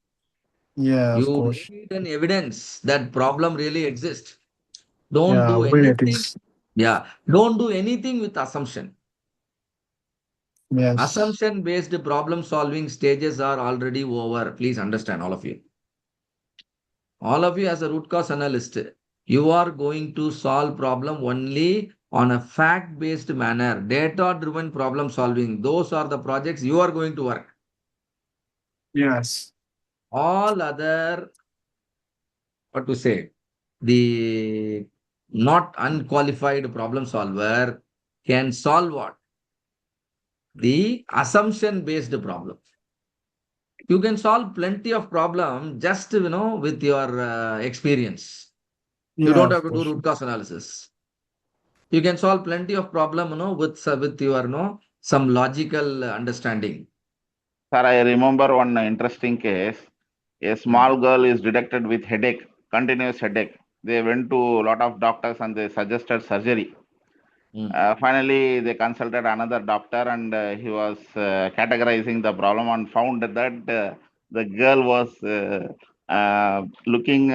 Yeah, of You course. need an evidence that problem really exists. Don't Yeah, do when it anything. is. Yeah, don't do anything with assumption. Yes. Assumption based problem solving stages are already over. Please understand, all of you. All of you, as a root cause analyst, you are going to solve problem only on a fact based manner, data driven problem solving. Those are the projects you are going to work. Yes. All other, what to say, the not unqualified problem solver can solve what? The assumption based problem. You can solve plenty of problem just with your experience. You Yeah, don't of have to do course. root cause analysis. You can solve plenty of problem with your some logical understanding. Sir, I remember one interesting case. A small girl is detected with headache, continuous headache. They went to a lot of doctors and they suggested surgery. Finally, they consulted another doctor and he was categorizing the problem and found that the girl was looking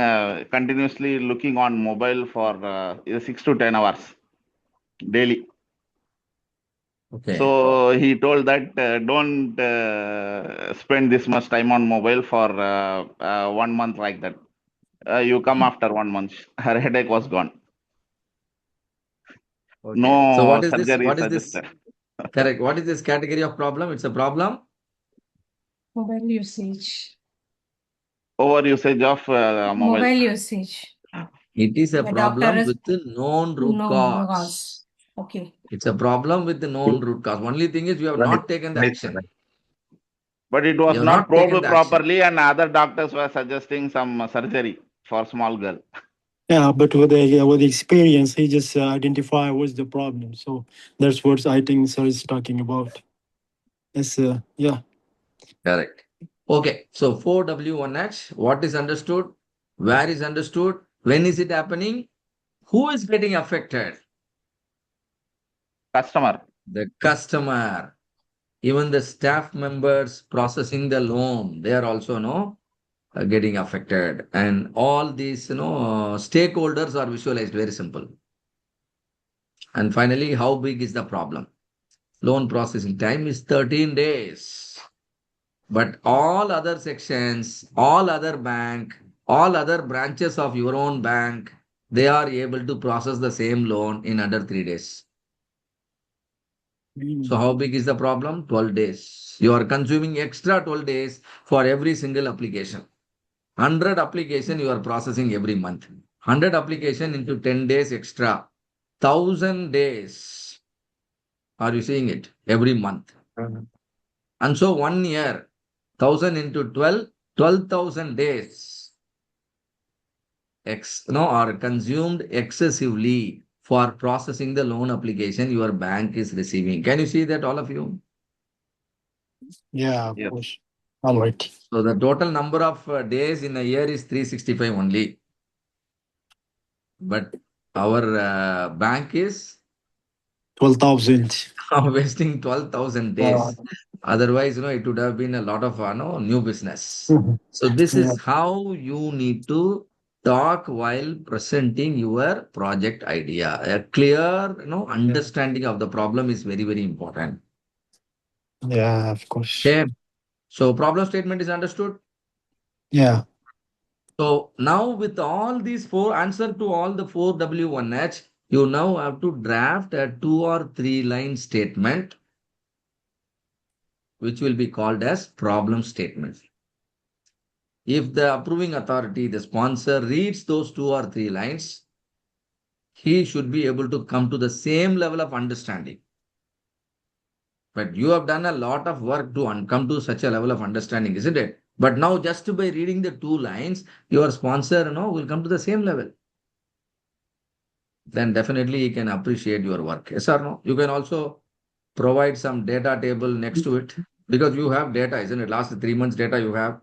continuously looking on mobile for 6 to 10 hours daily. Okay. So he told that don't spend this much time on mobile for 1 month like that. You come after 1 month. Her headache was gone. Okay. So No what is this? surgery What is is this? suggested. Correct. What is this category of problem? It's a problem. Mobile usage. Over usage of mobile. Mobile usage. It is a The doctor problem is with the known root no cause. cause. Okay. It's a problem with the known root cause. Only thing is you have Right. not taken the Right. action. But it You was have not not taken probed the action. properly, and other doctors were suggesting some surgery for small girl. Yeah, but with the experience, he just identify what's the problem. So that's what I think sir is talking about. It's yeah. Correct. Okay. So 4W1H, what is understood? Where is understood? When is it happening? Who is getting affected? Customer. The customer, even the staff members processing the loan, they are also getting affected. And all these stakeholders are visualized very simple. And finally, how big is the problem? Loan processing time is 13 days. But all other sections, all other bank, all other branches of your own bank, they are able to process the same loan in under 3 days. So how big is the problem? 12 days. You are consuming extra 12 days for every single application. 100 application you are processing every month. 100 application into 10 days extra. 1000 days. Are you seeing it? Every month. And so 1 year, 1000 into 12, 12,000 days are consumed excessively for processing the loan application your bank is receiving. Can you see that, all of you? Yeah, of Yes. course. All right. So the total number of days in a year is 365 only. But our bank is 12,000. wasting 12,000 days. Otherwise, it would have been a lot of new business. So this Yeah. is how you need to talk while presenting your project idea. A clear, understanding of the problem is very, very important. Yeah, of course. Okay. So problem statement is understood. Yeah. So now with all these four answer to all the four W1H, you now have to draft a 2 or 3 line statement, which will be called as problem statement. If the approving authority, the sponsor, reads those 2 or 3 lines, he should be able to come to the same level of understanding. But you have done a lot of work to come to such a level of understanding, isn't it? But now just by reading the 2 lines, your sponsor will come to the same level. Then definitely he can appreciate your work. Yes or no? You can also provide some data table next to it because you have data, isn't it? Last 3 months data you have.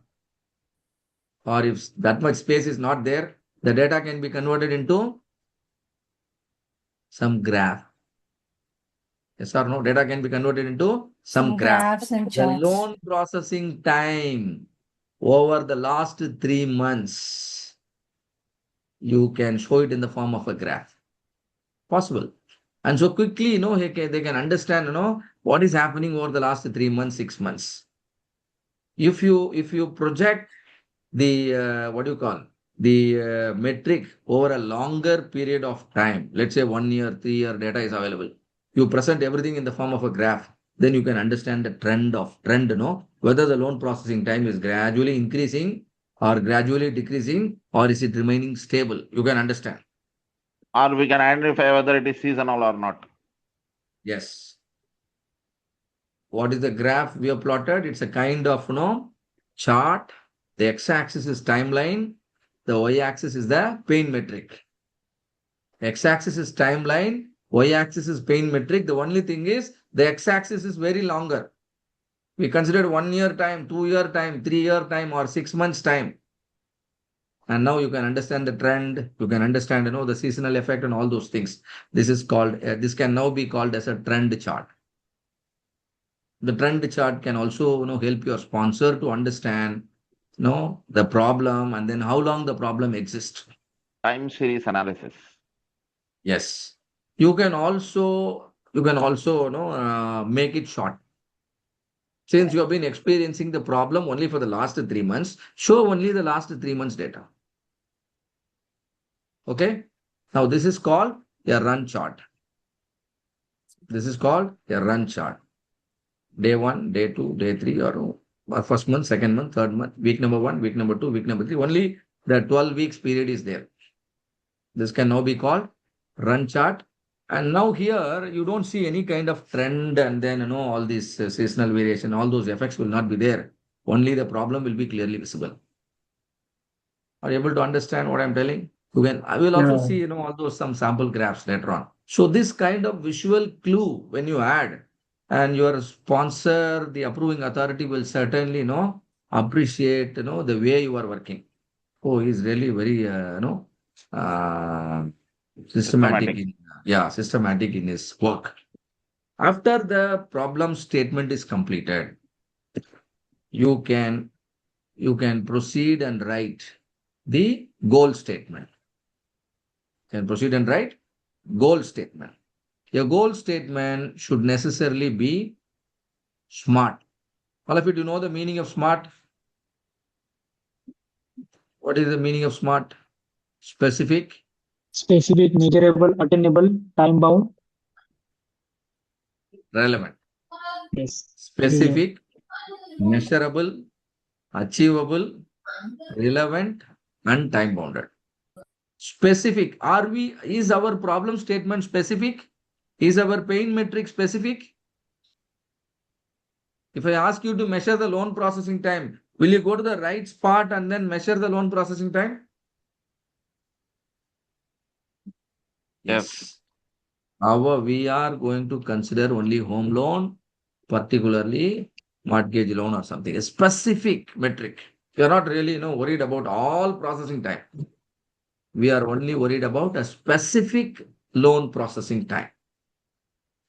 Or if that much space is not there, the data can be converted into some graph. Yes or no? Data can be converted into some graph. Graphs and The charts. loan processing time over the last 3 months, you can show it in the form of a graph. Possible. And so quickly, they can understand, what is happening over the last 3 months, 6 months. If you project the metric over a longer period of time, let's say 1 year, 3 year data is available. You present everything in the form of a graph, then you can understand the trend, whether the loan processing time is gradually increasing or gradually decreasing, or is it remaining stable. You can understand. Or we can identify whether it is seasonal or not. Yes. What is the graph we have plotted? It's a kind of chart. The x-axis is timeline. The y-axis is the pain metric. X-axis is timeline. Y-axis is pain metric. The only thing is the x-axis is very longer. We consider 1 year time, 2 year time, 3 year time, or 6 months time. And now you can understand the trend. You can understand, the seasonal effect and all those things. This is called. This can now be called as a trend chart. The trend chart can also help your sponsor to understand the problem and then how long the problem exists. Time series analysis. Yes. You can also make it short. Since you have been experiencing the problem only for the last 3 months, show only the last 3 months data. Okay. Now this is called a run chart. This is called a run chart. Day 1, day 2, day 3, or first month, second month, third month, week number 1, week number 2, week number 3. Only the 12 weeks period is there. This can now be called run chart. And now here you don't see any kind of trend, and then all this seasonal variation, all those effects will not be there. Only the problem will be clearly visible. Are you able to understand what I'm telling? I will also see all those some sample graphs later on. So this kind of visual clue when you add, and your sponsor, the approving authority, will certainly appreciate the way you are working. Oh, he's really very systematic. Systematic. Systematic in his work. After the problem statement is completed, you can proceed and write the goal statement. You can proceed and write goal statement. Your goal statement should necessarily be SMART. All of you, do you know the meaning of SMART? What is the meaning of SMART? Specific, Specific, measurable, attainable, time bound. relevant. Yes. Specific, measurable, achievable, relevant, and time bounded. Specific. Is our problem statement specific? Is our pain metric specific? If I ask you to measure the loan processing time, will you go to the right spot and then measure the loan processing time? Yes. However, we are going to consider only home loan, particularly mortgage loan or something, a specific metric. We are not really, worried about all processing time. We are only worried about a specific loan processing time.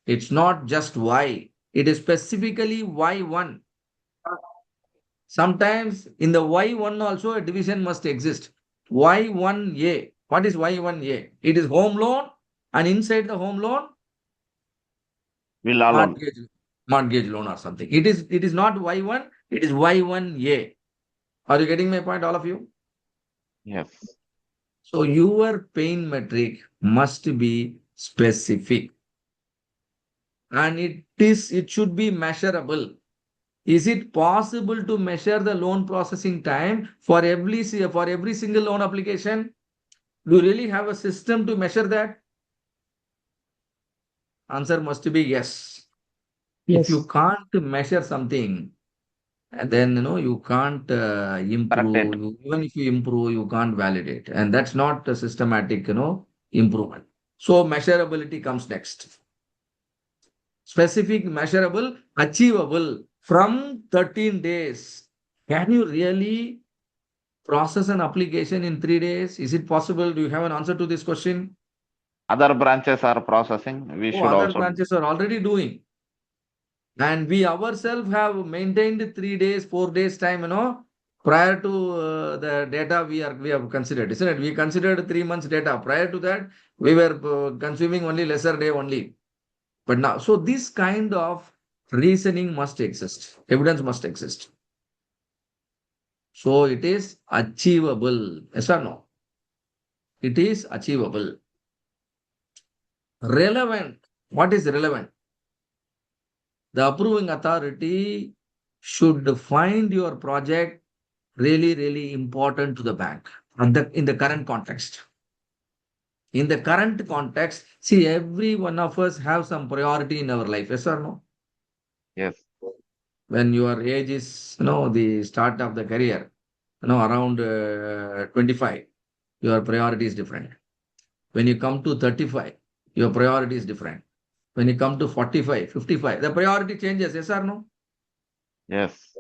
It's not just Y. It is specifically Y1. Sometimes in the Y1 also a division must exist. Y1A. What is Y1A? It is home loan, and inside the home loan, Villa loan. mortgage loan or something. It is not Y1, it is Y1A. Are you getting my point, all of you? Yes. So your pain metric must be specific. And it should be measurable. Is it possible to measure the loan processing time for every single loan application? Do you really have a system to measure that? Answer must be yes. If you can't measure something, then you can't improve. Even if you improve, you can't validate, and that's not a systematic improvement. So measurability comes next. Specific, measurable, achievable from 13 days. Can you really process an application in 3 days? Is it possible? Do you have an answer to this question? Other branches are processing. We should Other also. branches are already doing. And we ourselves have maintained 3 days, 4 days time, prior to the data we have considered, isn't it? We considered 3 months data. Prior to that, we were consuming only lesser day only. But now, so this kind of reasoning must exist. Evidence must exist. So it is achievable. Yes or no? It is achievable. Relevant. What is relevant? The approving authority should find your project really, really important to the bank in the current context. In the current context, see, every one of us have some priority in our life. Yes or no? Yes. When your age is, the start of the career, around 25, your priority is different. When you come to 35, your priority is different. When you come to 45, 55, the priority changes. Yes or no? Yes.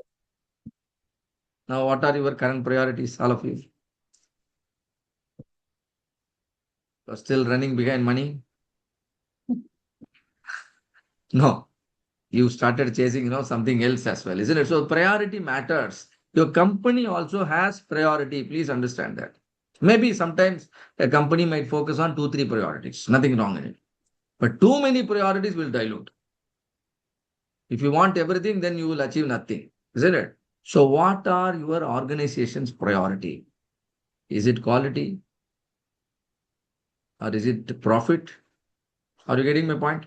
Now, what are your current priorities, all of you? You're still running behind money? No. You started chasing, something else as well, isn't it? So priority matters. Your company also has priority. Please understand that. Maybe sometimes a company might focus on 2, 3 priorities. Nothing wrong in it. But too many priorities will dilute. If you want everything, then you will achieve nothing, isn't it? So what are your organization's priority? Is it quality? Or is it profit? Are you getting my point?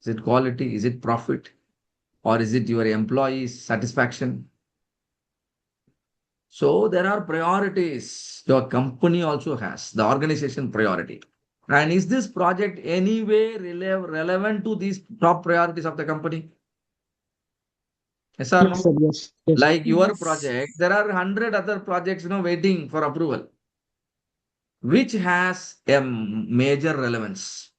Is it quality? Is it profit? Or is it your employees' satisfaction? So there are priorities your company also has, the organization priority. And is this project anyway relevant to these top priorities of the company? Yes or no? Yes, sir, yes. Like your Yes. project, there are 100 other projects, waiting for approval. Which has a major relevance?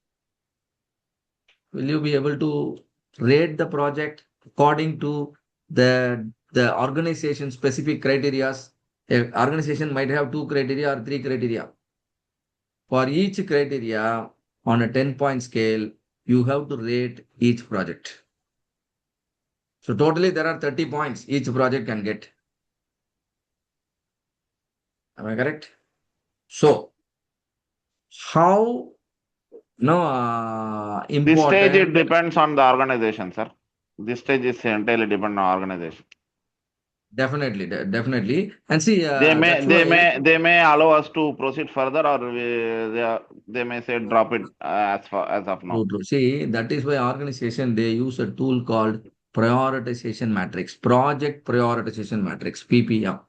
Will you be able to rate the project according to the organization specific criteria? An organization might have 2 criteria or 3 criteria. For each criteria on a 10-point scale, you have to rate each project. So totally there are 30 points each project can get. Am I correct? So how This stage it important? depends on the organization, sir. This stage is entirely dependent on organization. Definitely, definitely. And see, They that's why they may allow us to proceed further, or they may say drop it as of now. true. See, that is why organization they use a tool called prioritization matrix, project prioritization matrix, PPM.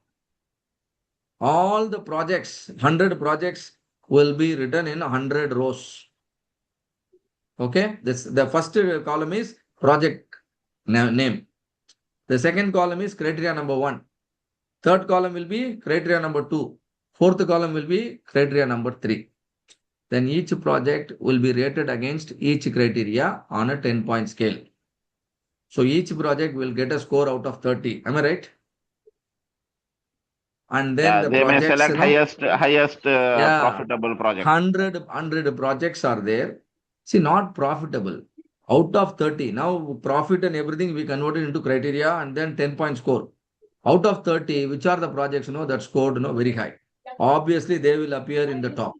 All the projects, 100 projects will be written in 100 rows. Okay, this the first column is project name. The second column is criteria number 1. Third column will be criteria number 2. Fourth column will be criteria number 3. Then each project will be rated against each criteria on a 10-point scale. So each project will get a score out of 30. Am I right? And then the They may projects, select highest profitable project. 100 projects are there. See, not profitable. Out of 30, now profit and everything we converted into criteria and then 10-point score. Out of 30, which are the projects that scored very high? Obviously, they will appear in the top.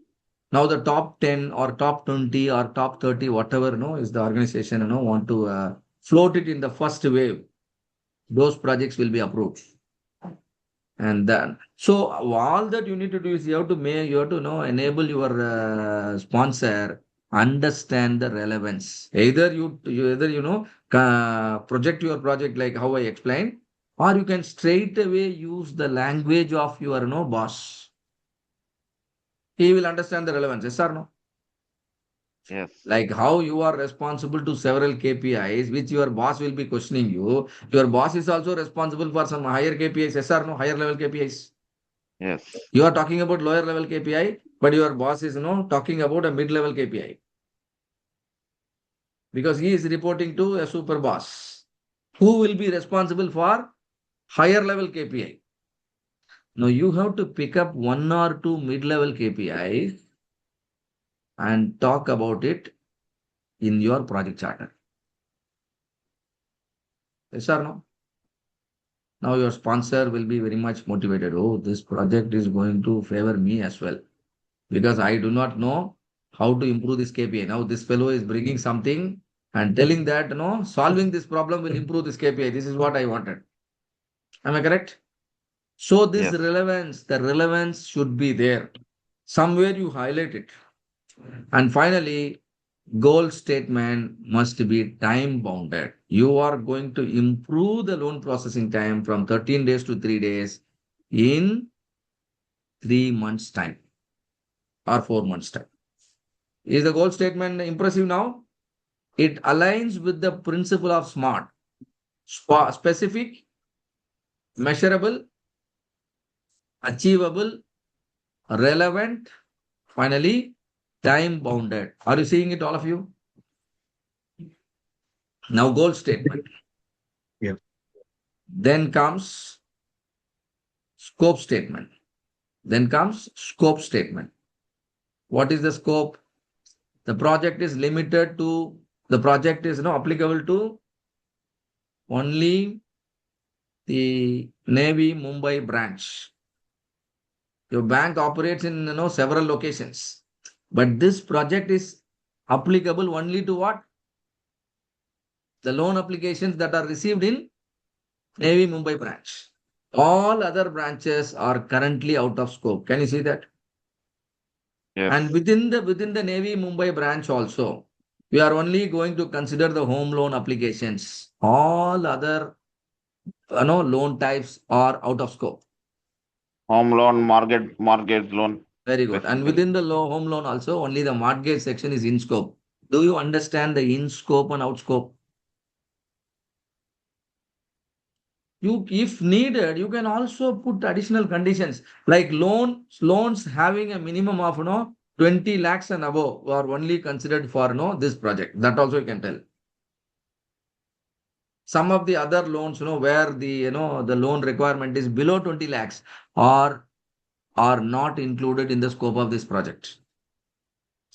Now the top 10 or top 20 or top 30, whatever is the organization want to float it in the first wave. Those projects will be approved. And then, so all that you need to do is you have to enable your sponsor understand the relevance. Either you project your project like how I explained, or you can straight away use the language of your boss. He will understand the relevance. Yes or no? Yes. Like how you are responsible to several KPIs, which your boss will be questioning you. Your boss is also responsible for some higher KPIs, yes or no? Higher level KPIs. Yes. You are talking about lower level KPI, but your boss is talking about a mid-level KPI. Because he is reporting to a super boss who will be responsible for higher level KPI. Now you have to pick up 1 or 2 mid-level KPIs and talk about it in your project charter. Yes or no? Now your sponsor will be very much motivated. Oh, this project is going to favor me as well. Because I do not know how to improve this KPI. Now this fellow is bringing something and telling that, solving this problem will improve this KPI. This is what I wanted. Am I correct? So this Yes. relevance, the relevance should be there. Somewhere you highlight it. And finally, goal statement must be time bounded. You are going to improve the loan processing time from 13 days to 3 days in 3 months' time or 4 months' time. Is the goal statement impressive now? It aligns with the principle of SMART. Specific, measurable, achievable, relevant, finally, time bounded. Are you seeing it, all of you? Now, goal statement. Yeah. Then comes scope statement. Then comes scope statement. What is the scope? The project is limited to, the project is applicable to only the Navy Mumbai branch. Your bank operates in several locations, but this project is applicable only to what? The loan applications that are received in Navy Mumbai branch. All other branches are currently out of scope. Can you see that? Yes. And within the Navy Mumbai branch also, we are only going to consider the home loan applications. All other loan types are out of scope. Home loan, mortgage loan. Very good. And within the home loan also, only the mortgage section is in scope. Do you understand the in scope and out scope? If needed, you can also put additional conditions like loans having a minimum of 20 lakhs and above are only considered for this project. That also you can tell. Some of the other loans, where the the loan requirement is below 20 lakhs are not included in the scope of this project.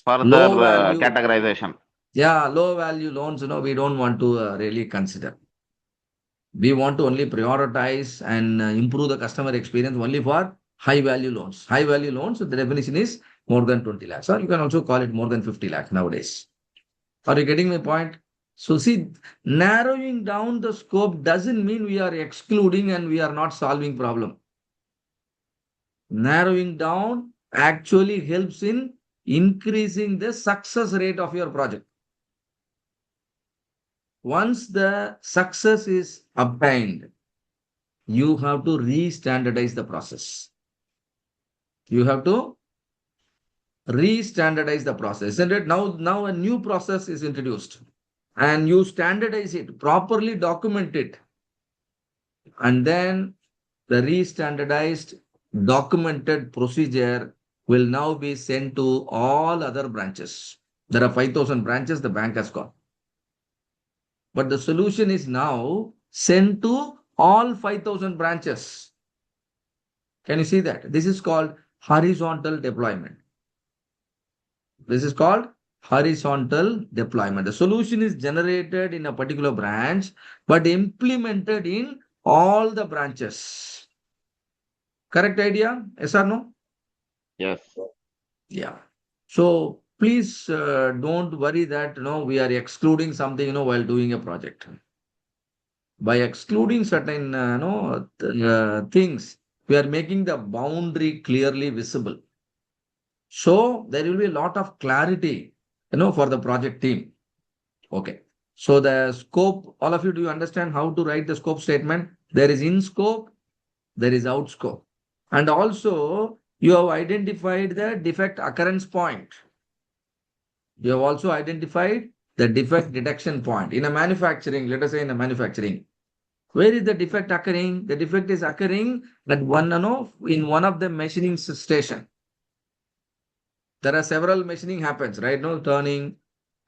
Further Low value categorization. Yeah, low value loans, we don't want to really consider. We want to only prioritize and improve the customer experience only for high value loans. High value loans, the definition is more than 20 lakhs, or you can also call it more than 50 lakhs nowadays. Are you getting my point? So see, narrowing down the scope doesn't mean we are excluding and we are not solving problem. Narrowing down actually helps in increasing the success rate of your project. Once the success is obtained, you have to re-standardize the process. You have to re-standardize the process, isn't it? Now a new process is introduced and you standardize it, properly document it. And then the re-standardized documented procedure will now be sent to all other branches. There are 5,000 branches the bank has got. But the solution is now sent to all 5,000 branches. Can you see that? This is called horizontal deployment. This is called horizontal deployment. The solution is generated in a particular branch, but implemented in all the branches. Correct idea? Yes or no? Yes. Yeah. So please don't worry that we are excluding something while doing a project. By excluding certain things, we are making the boundary clearly visible. So there will be a lot of clarity, for the project team. Okay. So the scope, all of you, do you understand how to write the scope statement? There is in scope, there is out scope. And also you have identified the defect occurrence point. You have also identified the defect detection point. In a manufacturing, let us say in a manufacturing, where is the defect occurring? The defect is occurring at in one of the machining station. There are several machining happens, right? No, turning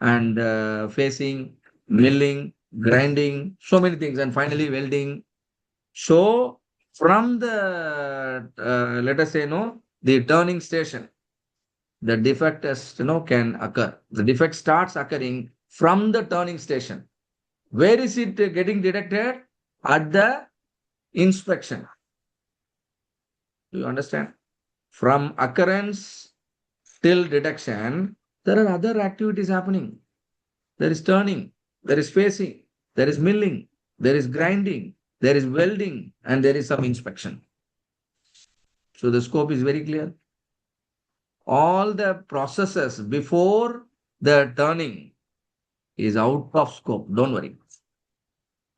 and facing, milling, grinding, so many things, and finally welding. So from the let us say the turning station, the defect can occur. The defect starts occurring from the turning station. Where is it getting detected? At the inspection. Do you understand? From occurrence till detection, there are other activities happening. There is turning, there is facing, there is milling, there is grinding, there is welding, and there is some inspection. So the scope is very clear. All the processes before the turning is out of scope. Don't worry.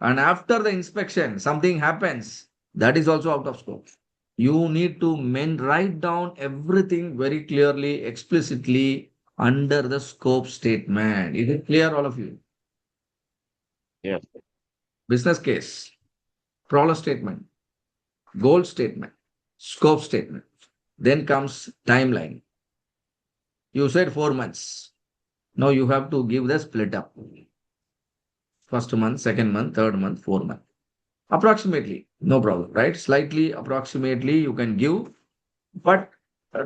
And after the inspection, something happens, that is also out of scope. You need to write down everything very clearly, explicitly under the scope statement. Is it clear, all of you? Yes. Business case, problem statement, goal statement, scope statement. Then comes timeline. You said 4 months. Now you have to give the split up. First month, second month, third month, 4 month. Approximately, no problem, right? Slightly, approximately you can give, but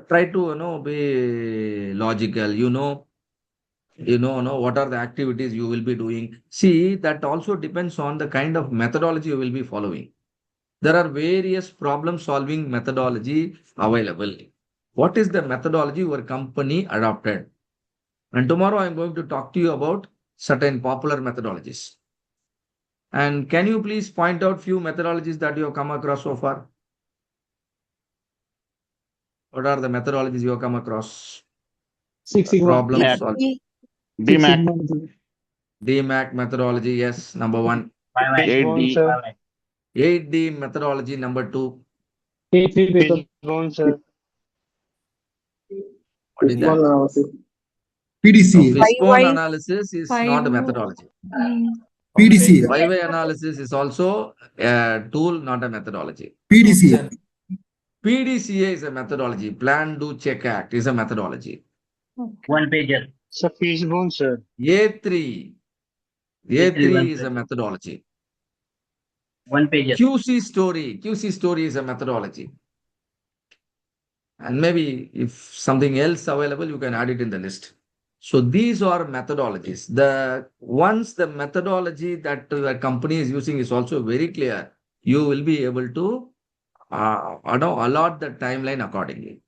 try to be logical. What are the activities you will be doing. See, that also depends on the kind of methodology you will be following. There are various problem solving methodology available. What is the methodology your company adopted? And tomorrow I'm going to talk to you about certain popular methodologies. And can you please point out few methodologies that you have come across so far? What are the methodologies you have come across? Six Sigma. Problem DMAC. solving. Six DMAC. Sigma. DMAC methodology, yes, number 1. 8D. 8D methodology, number 2. A3 paper. What is that? One No, PDCA. fishbone 5Y. analysis is Five. not a methodology. PDCA. 5-way analysis is also a tool, not a methodology. PDCA. PDCA is a methodology. Plan, do, check, act is a methodology. Okay. Sir, Fishbone, sir. A3 is a methodology. QC story is a methodology. And maybe if something else available, you can add it in the list. So these are methodologies. Once the methodology that the company is using is also very clear, you will be able to allot the timeline accordingly.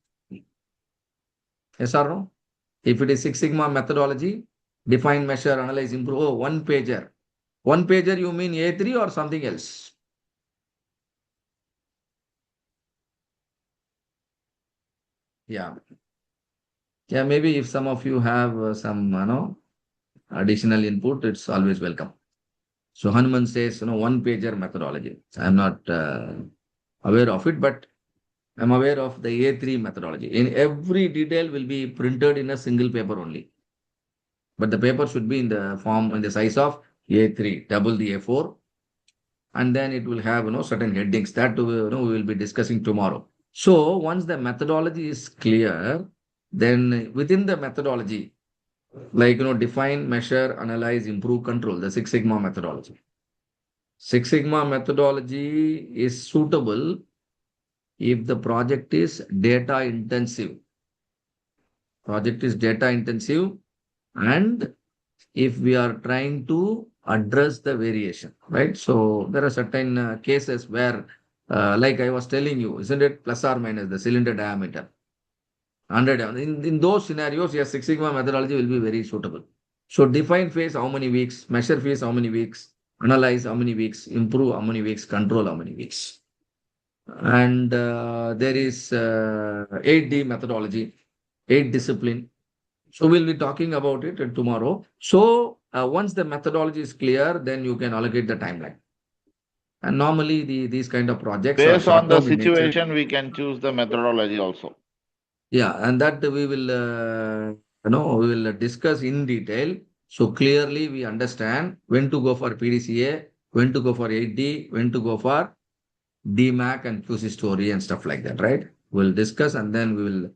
Yes or no? If it is Six Sigma methodology, define, measure, analyze, improve. Oh, one pager. One pager, you mean A3 or something else? Yeah. Yeah, maybe if some of you have some, additional input, it's always welcome. So Hanuman says, one pager methodology. I'm not aware of it, but I'm aware of the A3 methodology. In every detail will be printed in a single paper only. But the paper should be in the size of A3, double the A4. And then it will have, certain headings that, we will be discussing tomorrow. So once the methodology is clear, then within the methodology, like, define, measure, analyze, improve, control, the Six Sigma methodology. Six Sigma methodology is suitable if the project is data intensive. Project is data intensive, and if we are trying to address the variation, right? So there are certain cases where, like I was telling you, isn't it, plus or minus the cylinder diameter, 100. In those scenarios, yes, Six Sigma methodology will be very suitable. So define phase how many weeks, measure phase how many weeks, analyze how many weeks, improve how many weeks, control how many weeks. And there is 8D methodology, 8 discipline. So we'll be talking about it tomorrow. So once the methodology is clear, then you can allocate the timeline. And normally these kind of projects are Based on the short-term in nature. situation, we can choose the methodology also. Yeah, and that we will, we will discuss in detail. So clearly we understand when to go for PDCA, when to go for 8D, when to go for DMAC and QC story and stuff like that, right? We'll discuss and then we will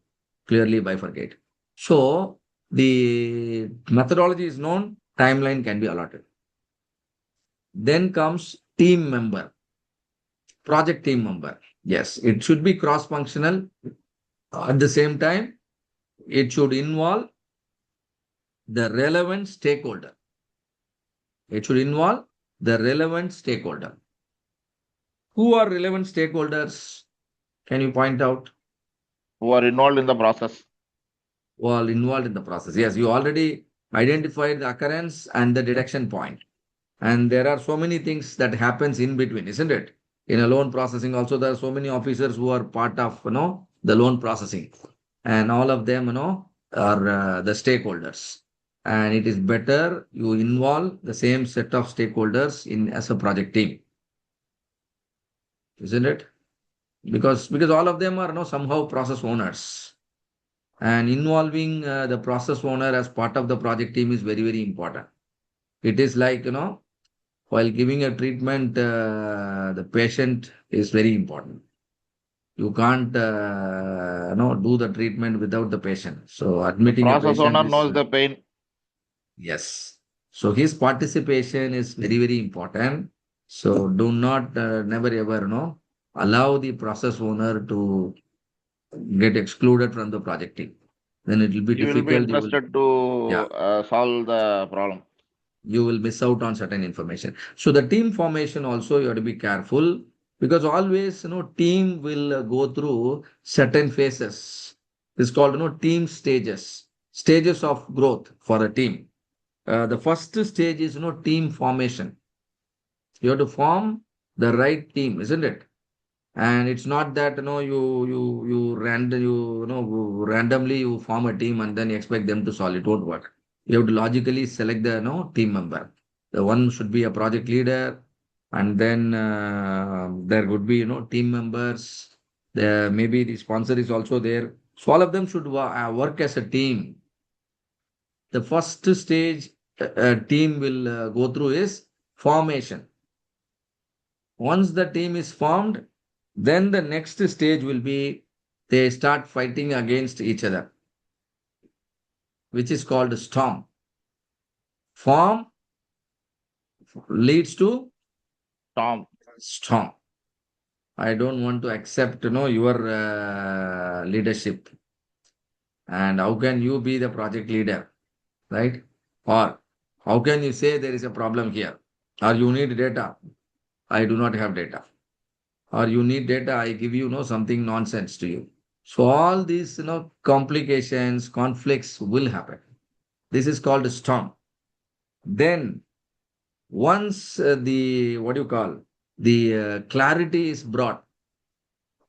clearly bifurcate. So the methodology is known, timeline can be allotted. Then comes team member, project team member. Yes, it should be cross-functional. At the same time, it should involve the relevant stakeholder. It should involve the relevant stakeholder. Who are relevant stakeholders? Can you point out? Who are involved in the process. All involved in the process. Yes, you already identified the occurrence and the detection point. And there are so many things that happens in between, isn't it? In a loan processing also, there are so many officers who are part of, the loan processing. And all of them, are the stakeholders. And it is better you involve the same set of stakeholders in as a project team. Isn't it? Because all of them are, somehow process owners. And involving the process owner as part of the project team is very, very important. It is like, while giving a treatment, the patient is very important. You can't, do the treatment without the patient. So admitting a Process patient owner is, knows the pain. yes. So his participation is very, very important. So do not, never ever, allow the process owner to get excluded from the project team. Then it will be He will be difficult. interested to solve the problem. You will miss out on certain information. So the team formation also you have to be careful, because always, team will go through certain phases. It's called, team stages of growth for a team. The first stage is, team formation. You have to form the right team, isn't it? And it's not that, randomly you form a team and then you expect them to solve it. It won't work. You have to logically select the, team member. The one should be a project leader, and then there would be, team members. There maybe the sponsor is also there. So all of them should work as a team. The first stage a team will go through is formation. Once the team is formed, then the next stage will be they start fighting against each other, which is called storm. Form leads to storm. I don't want to accept, your leadership. And how can you be the project leader? right? Or how can you say there is a problem here? Or you need data. I do not have data. Or you need data. I give you, something nonsense to you. So all these, complications, conflicts will happen. This is called a storm. Then once the, what do you call, the clarity is brought,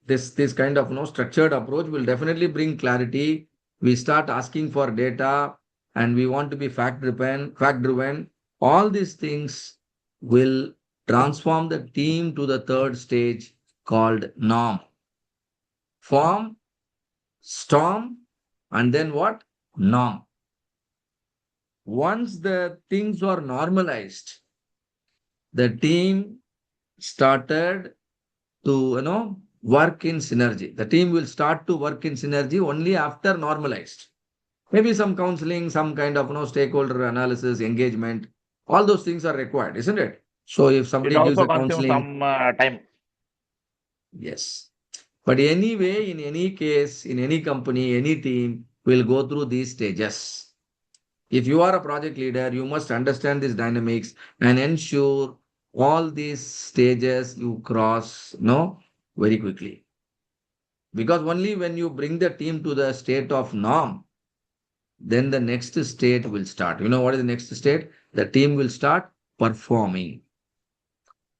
this kind of structured approach will definitely bring clarity. We start asking for data and we want to be fact driven. All these things will transform the team to the third stage called norm. Form, storm, and then what? Norm. Once the things are normalized, the team started to work in synergy. The team will start to work in synergy only after normalized. Maybe some counseling, some kind of stakeholder analysis, engagement. All those things are required, isn't it? So if It somebody gives also a consumes counseling, some time. yes. But anyway, in any case, in any company, any team will go through these stages. If you are a project leader, you must understand these dynamics and ensure all these stages you cross, very quickly. Because only when you bring the team to the state of norm, then the next state will start. You know what is the next state? The team will start performing.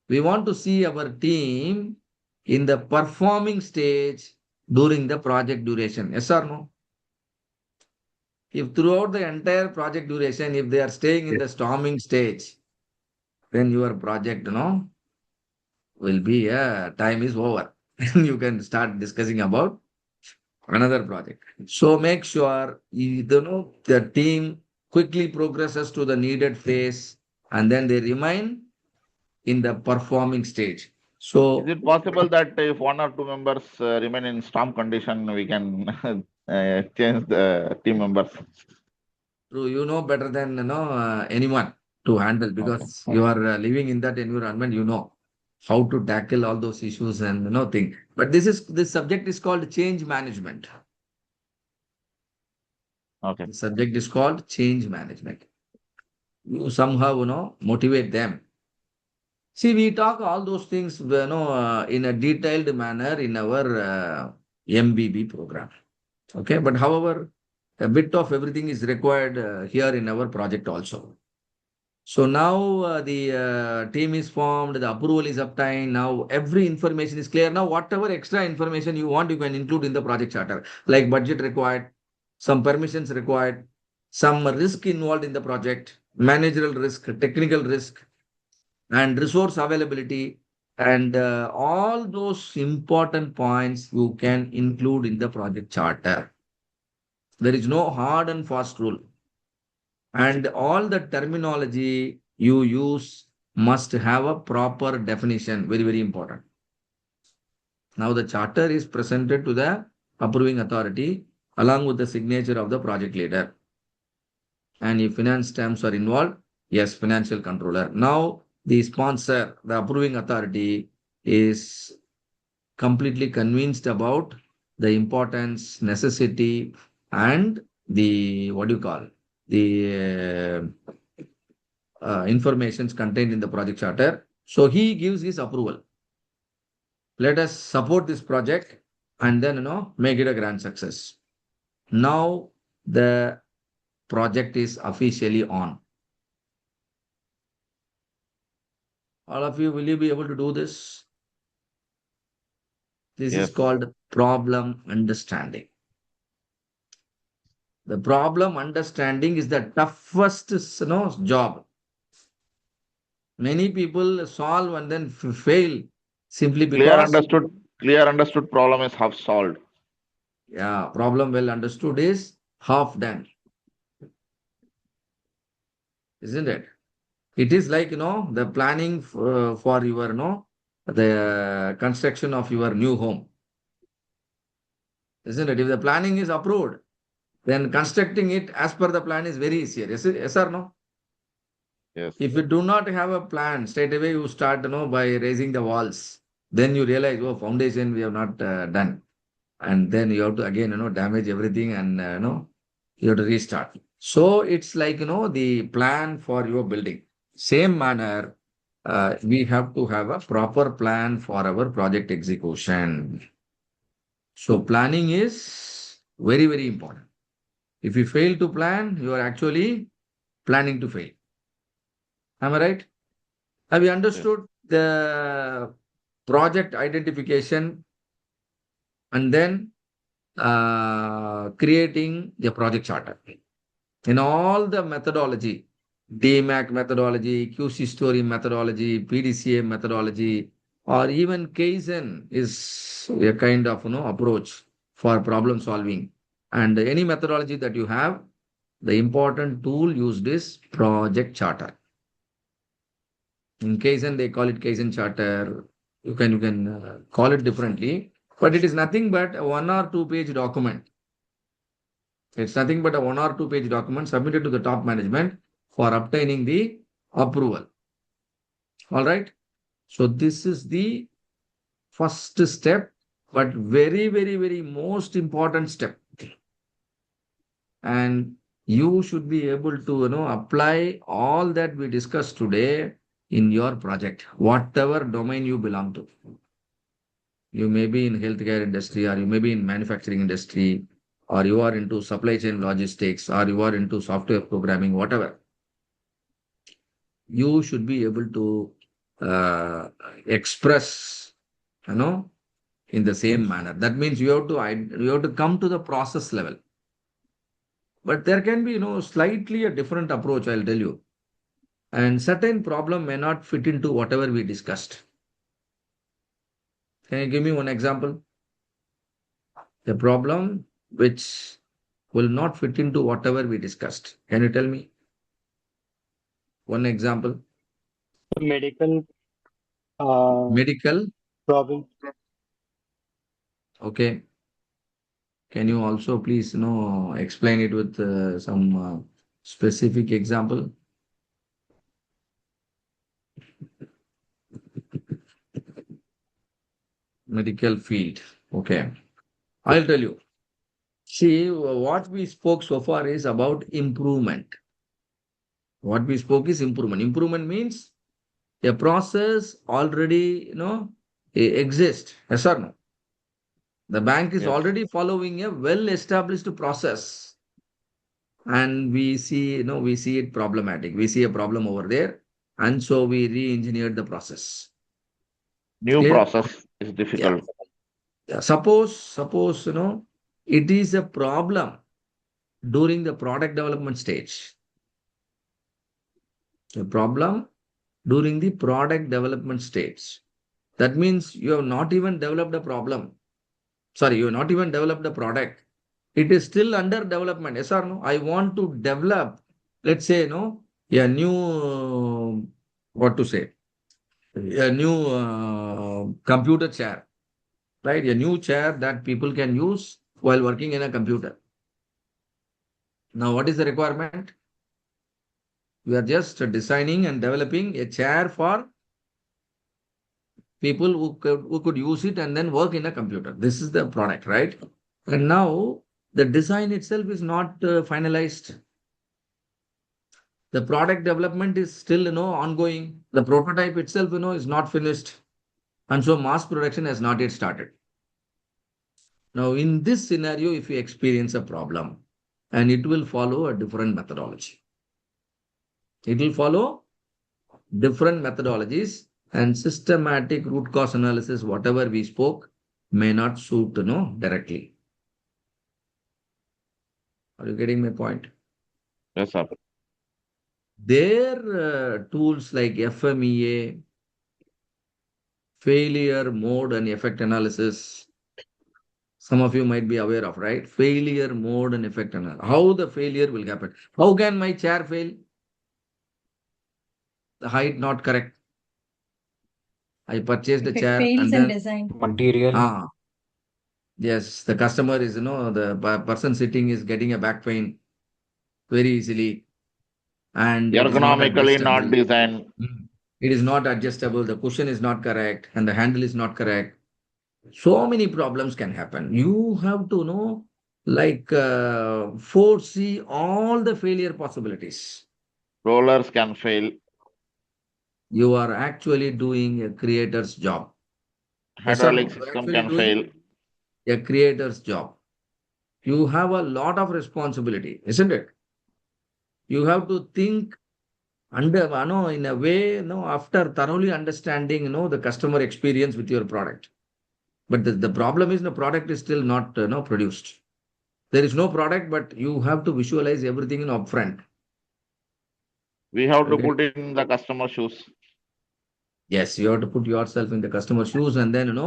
We want to see our team in the performing stage during the project duration. Yes or no? If throughout the entire project duration, if they are staying in the storming stage, then your project, will be, time is over. You can start discussing about another project. So make sure the team quickly progresses to the needed phase and then they remain in the performing stage. Is So it possible that if one or two members remain in storm condition, we can change the team members? true, you know better than anyone to handle Okay. because you are living in that environment. You know how to tackle all those issues and thing. But this subject is called change management. Okay. The subject is called change management. You somehow motivate them. See, we talk all those things, in a detailed manner in our MBB program. Okay, but however, a bit of everything is required here in our project also. So now the team is formed, the approval is obtained. Now every information is clear. Now whatever extra information you want, you can include in the project charter, like budget required, some permissions required, some risk involved in the project, managerial risk, technical risk, and resource availability, and all those important points you can include in the project charter. There is no hard and fast rule. And all the terminology you use must have a proper definition. Very, very important. Now the charter is presented to the approving authority along with the signature of the project leader. And if finance terms are involved, yes, financial controller. Now the sponsor, the approving authority, is completely convinced about the importance, necessity, and the, what do you call, the informations contained in the project charter. So he gives his approval. Let us support this project and then make it a grand success. Now the project is officially on. All of you, will you be able to do this? This is Yes. called problem understanding. The problem understanding is the toughest job. Many people solve and then fail simply because, Clear understood problem is half solved. yeah, problem well understood is half done. Isn't it? It is like, the planning for your, the construction of your new home. Isn't it? If the planning is approved, then constructing it as per the plan is very easier. Yes or no? Yes. If you do not have a plan, straight away you start, by raising the walls. Then you realize, oh, foundation we have not done. And then you have to again, damage everything and, You have to restart. So it's like, the plan for your building. Same manner, we have to have a proper plan for our project execution. So planning is very, very important. If you fail to plan, you are actually planning to fail. Am I right? Have you Yes. understood the project identification and then creating the project charter? In all the methodology, DMAC methodology, QC story methodology, PDCA methodology, or even Kaizen is a kind of approach for problem solving. And any methodology that you have, the important tool used is project charter. In Kaizen, they call it Kaizen charter. You can call it differently, but it is nothing but a 1 or 2 page document. It's nothing but a 1 or 2 page document submitted to the top management for obtaining the approval. All right. So this is the first step, but very, very, very most important step. And you should be able to, apply all that we discussed today in your project, whatever domain you belong to. You may be in healthcare industry, or you may be in manufacturing industry, or you are into supply chain logistics, or you are into software programming, whatever. You should be able to express, in the same manner. That means you have to come to the process level. But there can be, slightly a different approach, I'll tell you. And certain problem may not fit into whatever we discussed. Can you give me one example? The problem which will not fit into whatever we discussed. Can you tell me one example? Medical Medical, problem. okay. Can you also please, explain it with some specific example? Medical field. Okay. I'll tell you. See, what we spoke so far is about improvement. What we spoke is improvement. Improvement means a process already, exists. Yes or no? The bank is Yes. already following a well-established process. And we see, we see it problematic. We see a problem over there. And so we re-engineered the process. New Clear? process is Yeah. difficult. Yeah. Suppose, it is a problem during the product development stage. A problem during the product development stage. That means you have not even developed a problem. Sorry, you have not even developed a product. It is still under development. Yes or no? I want to develop, let's say, a new, what to say, a new computer chair, right? A new chair that people can use while working in a computer. Now, what is the requirement? We are just designing and developing a chair for people who could use it and then work in a computer. This is the product, right? And now the design itself is not finalized. The product development is still, ongoing. The prototype itself, is not finished. And so mass production has not yet started. Now, in this scenario, if you experience a problem, and it will follow a different methodology. It will follow different methodologies, and systematic root cause analysis, whatever we spoke, may not suit, directly. Are you getting my point? Yes, sir. Their tools like FMEA, failure mode and effect analysis, some of you might be aware of, right? Failure mode and effect analysis. How the failure will happen? How can my chair fail? The height not correct. I purchased the If it chair fails and in then design. Material. yes, the customer is, the person sitting is getting a back pain very easily, and it is not Ergonomically not adjustable. designed. It is not adjustable. The cushion is not correct, and the handle is not correct. So many problems can happen. You have to foresee all the failure possibilities. Rollers can fail. You are actually doing a creator's job. Yes or no? Hydraulic You are system actually can fail. doing a creator's job. You have a lot of responsibility, isn't it? You have to think in a way, after thoroughly understanding, the customer experience with your product. But the problem is the product is still not, produced. There is no product, but you have to visualize everything in upfront. We have to Okay. put in the customer shoes. Yes, you have to put yourself in the customer shoes and then,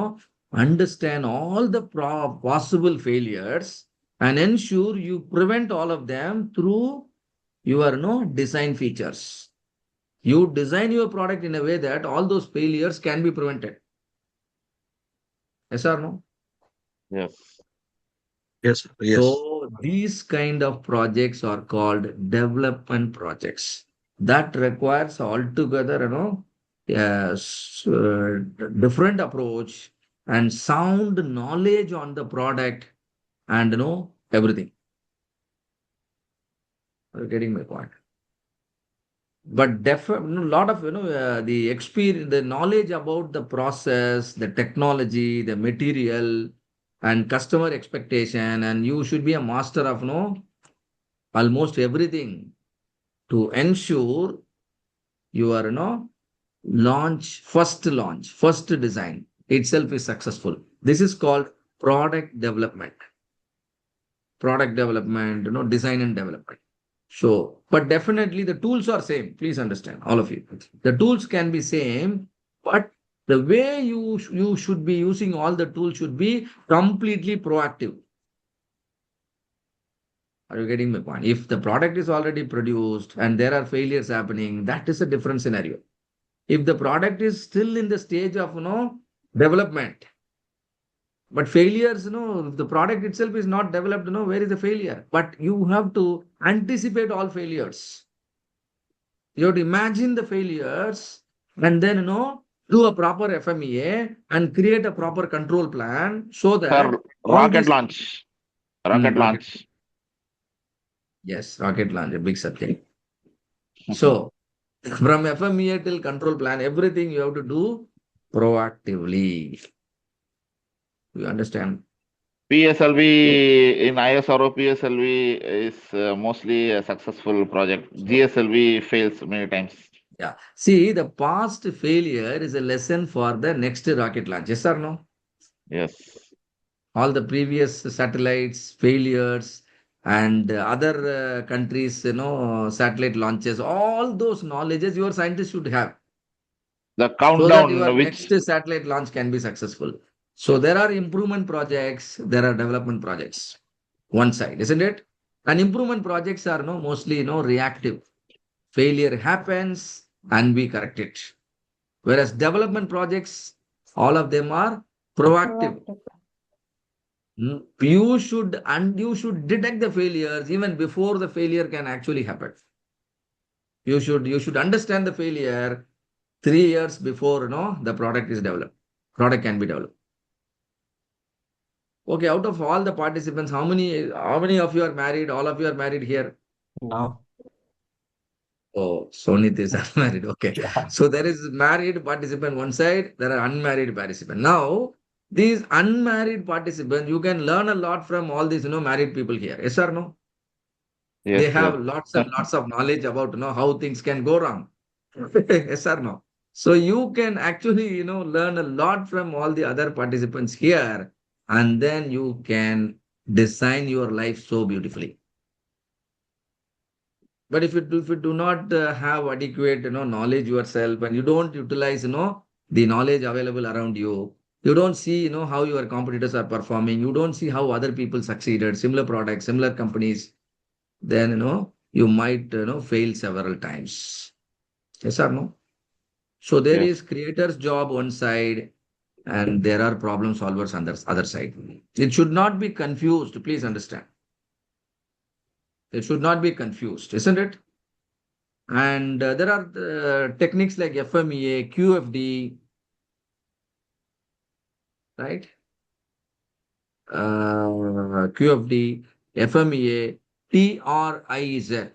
understand all the possible failures and ensure you prevent all of them through your, design features. You design your product in a way that all those failures can be prevented. Yes or no? Yes. Yes, yes. So these kind of projects are called development projects. That requires altogether, different approach and sound knowledge on the product and, everything. Are you getting my point? But definitely, a lot of, the experience, the knowledge about the process, the technology, the material, and customer expectation, and you should be a master of, almost everything to ensure your, first design itself is successful. This is called product development, design and development. So, but definitely the tools are same. Please understand, all of you. The tools can be same, but the way you should be using all the tools should be completely proactive. Are you getting my point? If the product is already produced and there are failures happening, that is a different scenario. If the product is still in the stage of, development, but failures, if the product itself is not developed, where is the failure? But you have to anticipate all failures. You have to imagine the failures and then, do a proper FMEA and create a proper control plan so that Sir, all rocket these. launch. Rocket launch. Yes, rocket launch, a big subject. So from FMEA till control plan, everything you have to do proactively. You understand? PSLV in ISRO, PSLV is mostly a successful project. GSLV fails many times. Yeah. See, the past failure is a lesson for the next rocket launch. Yes or no? Yes. All the previous satellites, failures, and other countries, satellite launches, all those knowledges your scientists should have The so that your countdown, next which satellite launch can be successful. So there are improvement projects, there are development projects, one side, isn't it? And improvement projects are mostly reactive. Failure happens and we correct it. Whereas development projects, all of them are proactive. You should detect the failures even before the failure can actually happen. You should understand the failure 3 years before the product is developed. Product can be developed. Okay, out of all the participants, how many of you are married? All of you are married here. No. Oh, Sonit is unmarried. Okay. Yeah. So there is married participant one side, there are unmarried participant. Now, these unmarried participants, you can learn a lot from all these, married people here. Yes or no? yes, They sir. have lots and lots of knowledge about, how things can go wrong. Yes or no? So you can actually, learn a lot from all the other participants here, and then you can design your life so beautifully. But if you do not have adequate, knowledge yourself and you don't utilize, the knowledge available around you, you don't see, how your competitors are performing. You don't see how other people succeeded, similar products, similar companies. Then, you might, fail several times. Yes or no? So there Yes. is creator's job one side and there are problem solvers on the other side. It should not be confused. Please understand. It should not be confused, isn't it? And there are techniques like FMEA, QFD, right? QFD. FMEA, TRIZ,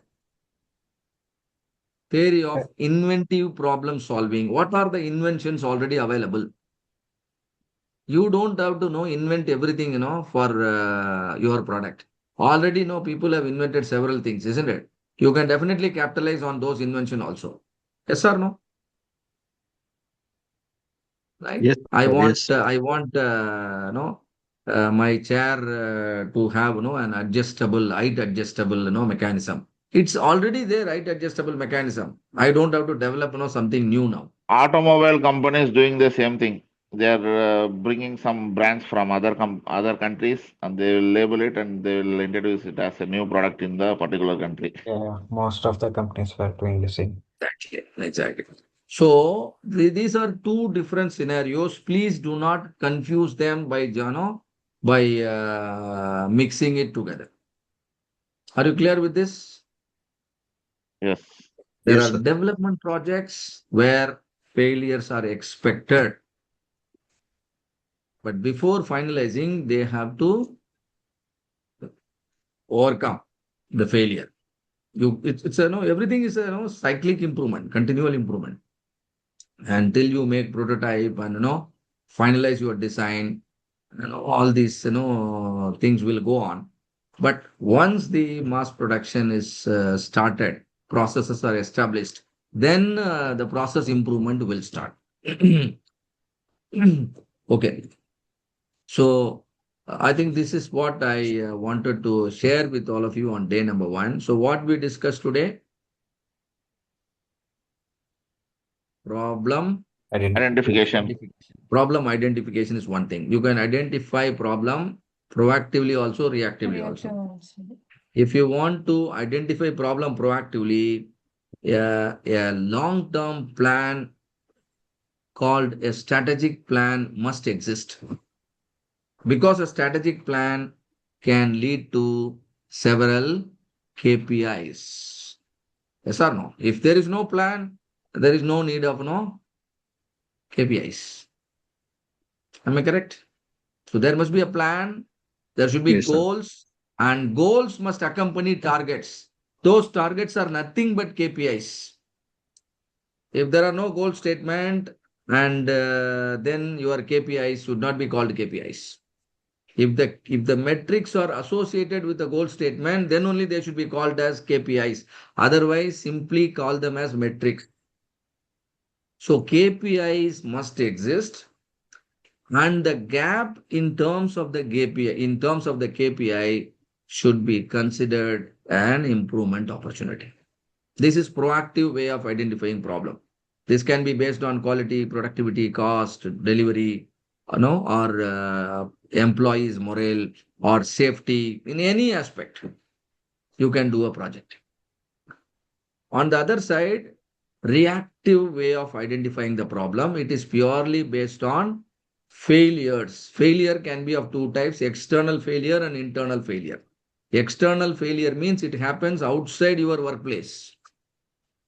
theory of inventive problem solving. What are the inventions already available? You don't have to invent everything, for your product. Already, people have invented several things, isn't it? You can definitely capitalize on those invention also. Yes or no? Right? Yes, I sir, want, yes. my chair to have, an adjustable, height adjustable, mechanism. It's already there, height adjustable mechanism. I don't have to develop, something new now. Automobile companies doing the same thing. They are bringing some brands from other countries, and they will label it and they will introduce it as a new product in the particular country. Yeah, most of the companies were doing the same. Exactly. So these are two different scenarios. Please do not confuse them by mixing it together. Are you clear with this? Yes. There Yes, are sir. development projects where failures are expected, but before finalizing, they have to overcome the failure. It's everything is a cyclic improvement, continual improvement until you make prototype and finalize your design. All these things will go on. But once the mass production is started, processes are established, then the process improvement will start. Okay. So I think this is what I wanted to share with all of you on day number 1. So what we discussed today, problem Identification. identification. Problem identification is one thing. You can identify problem proactively also, reactively Reactive also. also. If you want to identify problem proactively, a long-term plan called a strategic plan must exist, because a strategic plan can lead to several KPIs. Yes or no? If there is no plan, there is no need of no KPIs. Am I correct? So there must be a plan, there should be Yes, sir. goals, and goals must accompany targets. Those targets are nothing but KPIs. If there are no goal statement, and then your KPIs should not be called KPIs. If the metrics are associated with the goal statement, then only they should be called as KPIs. Otherwise, simply call them as metrics. So KPIs must exist, and the gap in terms of the KPI should be considered an improvement opportunity. This is proactive way of identifying problem. This can be based on quality, productivity, cost, delivery, or employees' morale or safety. In any aspect, you can do a project. On the other side, reactive way of identifying the problem, it is purely based on failures. Failure can be of two types: external failure and internal failure. External failure means it happens outside your workplace.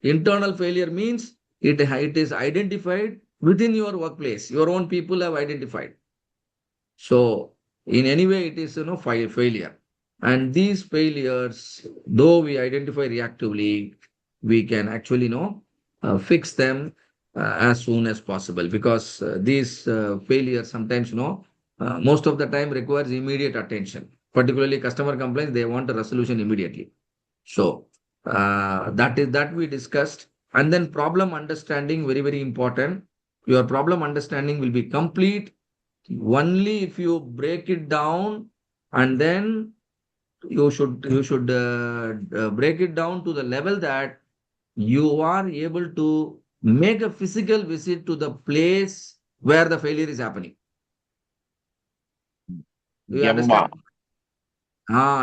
Internal failure means it is identified within your workplace. Your own people have identified. So in any way, it is failure. And these failures, though we identify reactively, we can actually fix them as soon as possible, because these failures sometimes most of the time requires immediate attention. Particularly customer complaints, they want a resolution immediately. So that we discussed. And then problem understanding, very, very important. Your problem understanding will be complete only if you break it down, and then you should break it down to the level that you are able to make a physical visit to the place where the failure is happening. Do you Gemba. understand?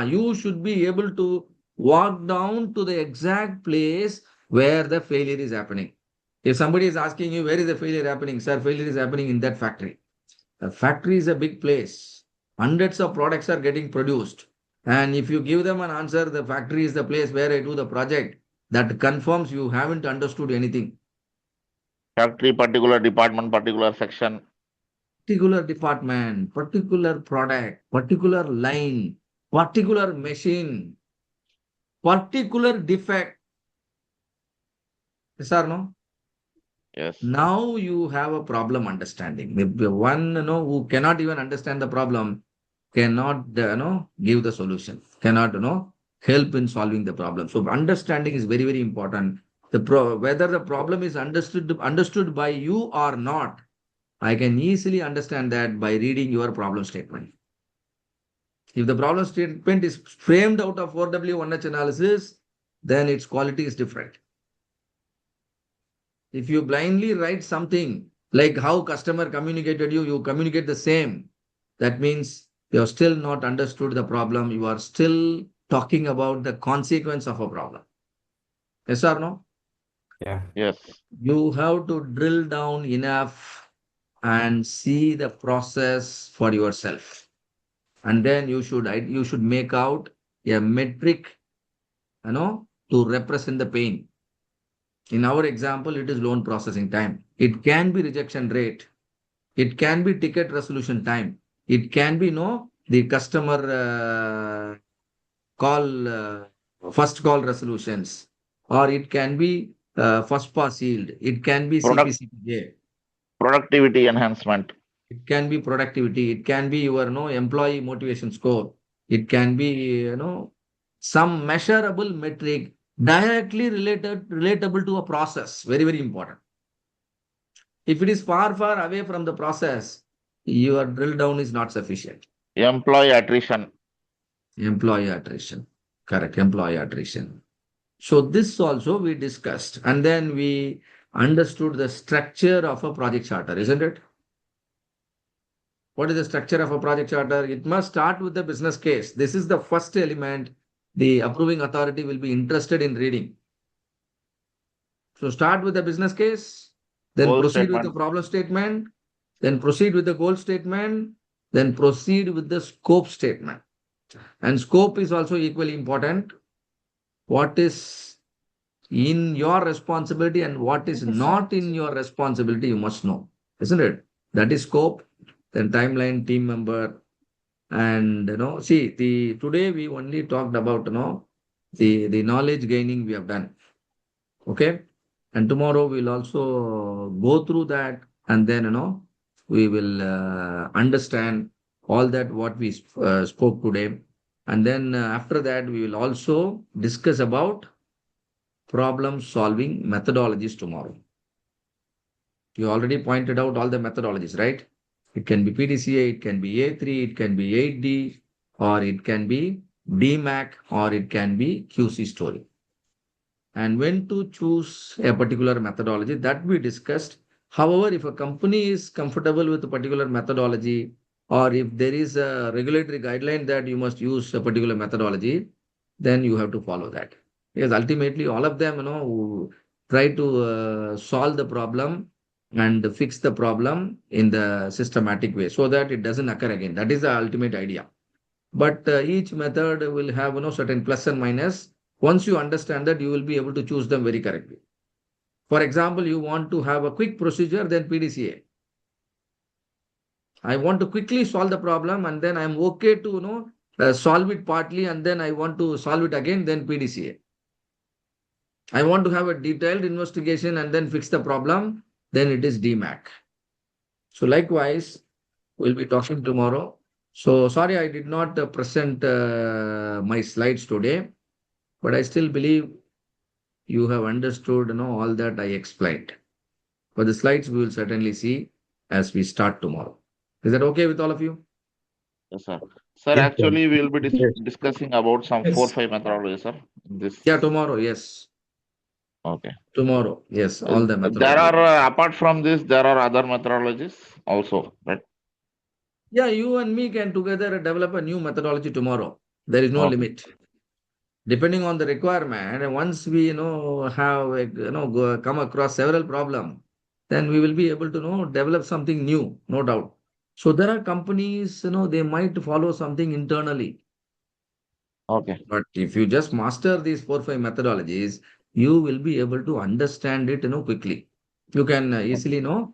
You should be able to walk down to the exact place where the failure is happening. If somebody is asking you, where is the failure happening? Sir, failure is happening in that factory. The factory is a big place. Hundreds of products are getting produced. And if you give them an answer, the factory is the place where I do the project, that confirms you haven't understood anything. Factory, particular department, particular section. Particular department, particular product, particular line, particular machine, particular defect. Yes or no? Yes. Now you have a problem understanding. The one who cannot even understand the problem cannot give the solution, cannot help in solving the problem. So understanding is very, very important. Whether the problem is understood by you or not, I can easily understand that by reading your problem statement. If the problem statement is framed out of 4W1H analysis, then its quality is different. If you blindly write something like how customer communicated you communicate the same. That means you have still not understood the problem. You are still talking about the consequence of a problem. Yes or no? Yeah. Yes. You have to drill down enough and see the process for yourself. And then you should make out a metric, to represent the pain. In our example, it is loan processing time. It can be rejection rate. It can be ticket resolution time. It can be the customer call first call resolutions, or it can be first pass yield. It can be Product CPCPJ. productivity enhancement. It can be productivity. It can be your employee motivation score. It can be some measurable metric directly relatable to a process. Very, very important. If it is far, far away from the process, your drill down is not sufficient. Employee attrition. Employee attrition. Correct. Employee attrition. So this also we discussed, and then we understood the structure of a project charter, isn't it? What is the structure of a project charter? It must start with the business case. This is the first element the approving authority will be interested in reading. So start with the business case, then Goal proceed with the statement. problem statement, then proceed with the goal statement, then proceed with the scope statement. And scope is also equally important. What is in your responsibility and what is not in your responsibility, you must know, isn't it? That is scope, then timeline, team member, and see, today we only talked about the knowledge gaining we have done. Okay, and tomorrow we'll also go through that, and then we will understand all that what we spoke today, and then after that we will also discuss about problem solving methodologies tomorrow. You already pointed out all the methodologies, right? It can be PDCA, it can be A3, it can be 8D, or it can be DMAC, or it can be QC story. And when to choose a particular methodology, that we discussed. However, if a company is comfortable with a particular methodology, or if there is a regulatory guideline that you must use a particular methodology, then you have to follow that. Because ultimately, all of them, who try to solve the problem and fix the problem in the systematic way so that it doesn't occur again. That is the ultimate idea. But each method will have certain plus and minus. Once you understand that, you will be able to choose them very correctly. For example, you want to have a quick procedure, then PDCA. I want to quickly solve the problem, and then I'm okay to solve it partly, and then I want to solve it again, then PDCA. I want to have a detailed investigation and then fix the problem, then it is DMAC. So likewise, we'll be talking tomorrow. So sorry, I did not present my slides today, but I still believe you have understood all that I explained. But the slides we will certainly see as we start tomorrow. Is that okay with all of you? Yes, sir. Sir, Yes, sir. actually, we will be Yes. discussing about some Yes. 4-5 methodologies, sir. This. Yeah, tomorrow, yes. Okay. Tomorrow, yes, all the methodologies. There are, apart from this, there are other methodologies also, right? Yeah, you and me can together develop a new methodology tomorrow. There is no Okay. limit. Depending on the requirement, and once we have come across several problems, then we will be able to develop something new, no doubt. So there are companies, they might follow something internally. Okay. But if you just master these 4-5 methodologies, you will be able to understand it quickly. You can easily come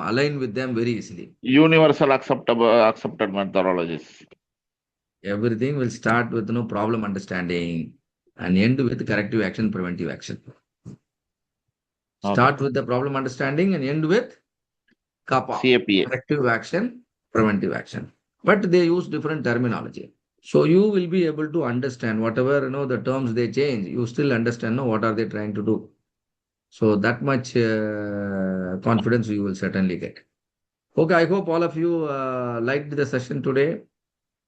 align with them very easily. Universal accepted methodologies. Everything will start with problem understanding and end with corrective action, preventive action. Start with the problem understanding and end with CAPA, CAPA. corrective action, preventive action. But they use different terminology. So you will be able to understand whatever the terms they change, you still understand what are they trying to do. So that much confidence you will certainly get. Okay, I hope all of you liked the session today.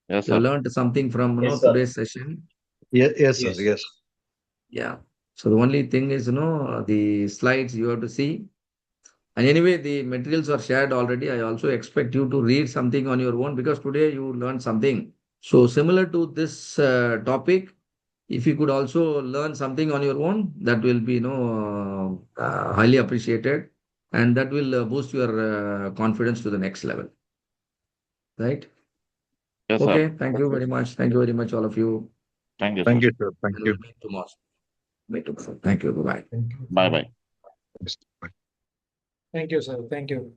Yes, You sir. learned something from Yes, sir. today's session. Yes, sir. Yes. Yeah. So the only thing is, the slides you have to see. And anyway, the materials are shared already. I also expect you to read something on your own because today you learned something. So similar to this topic, if you could also learn something on your own, that will be, highly appreciated, and that will boost your confidence to the next level. Right? Yes, Okay. sir. Thank you very much. Thank you very much, all of you. Thank you, sir. Thank you, sir. Thank And you. we'll meet tomorrow. Meet tomorrow. Thank you. Bye-bye. Thank you. Bye bye. Yes. Bye. Thank you, sir. Thank you.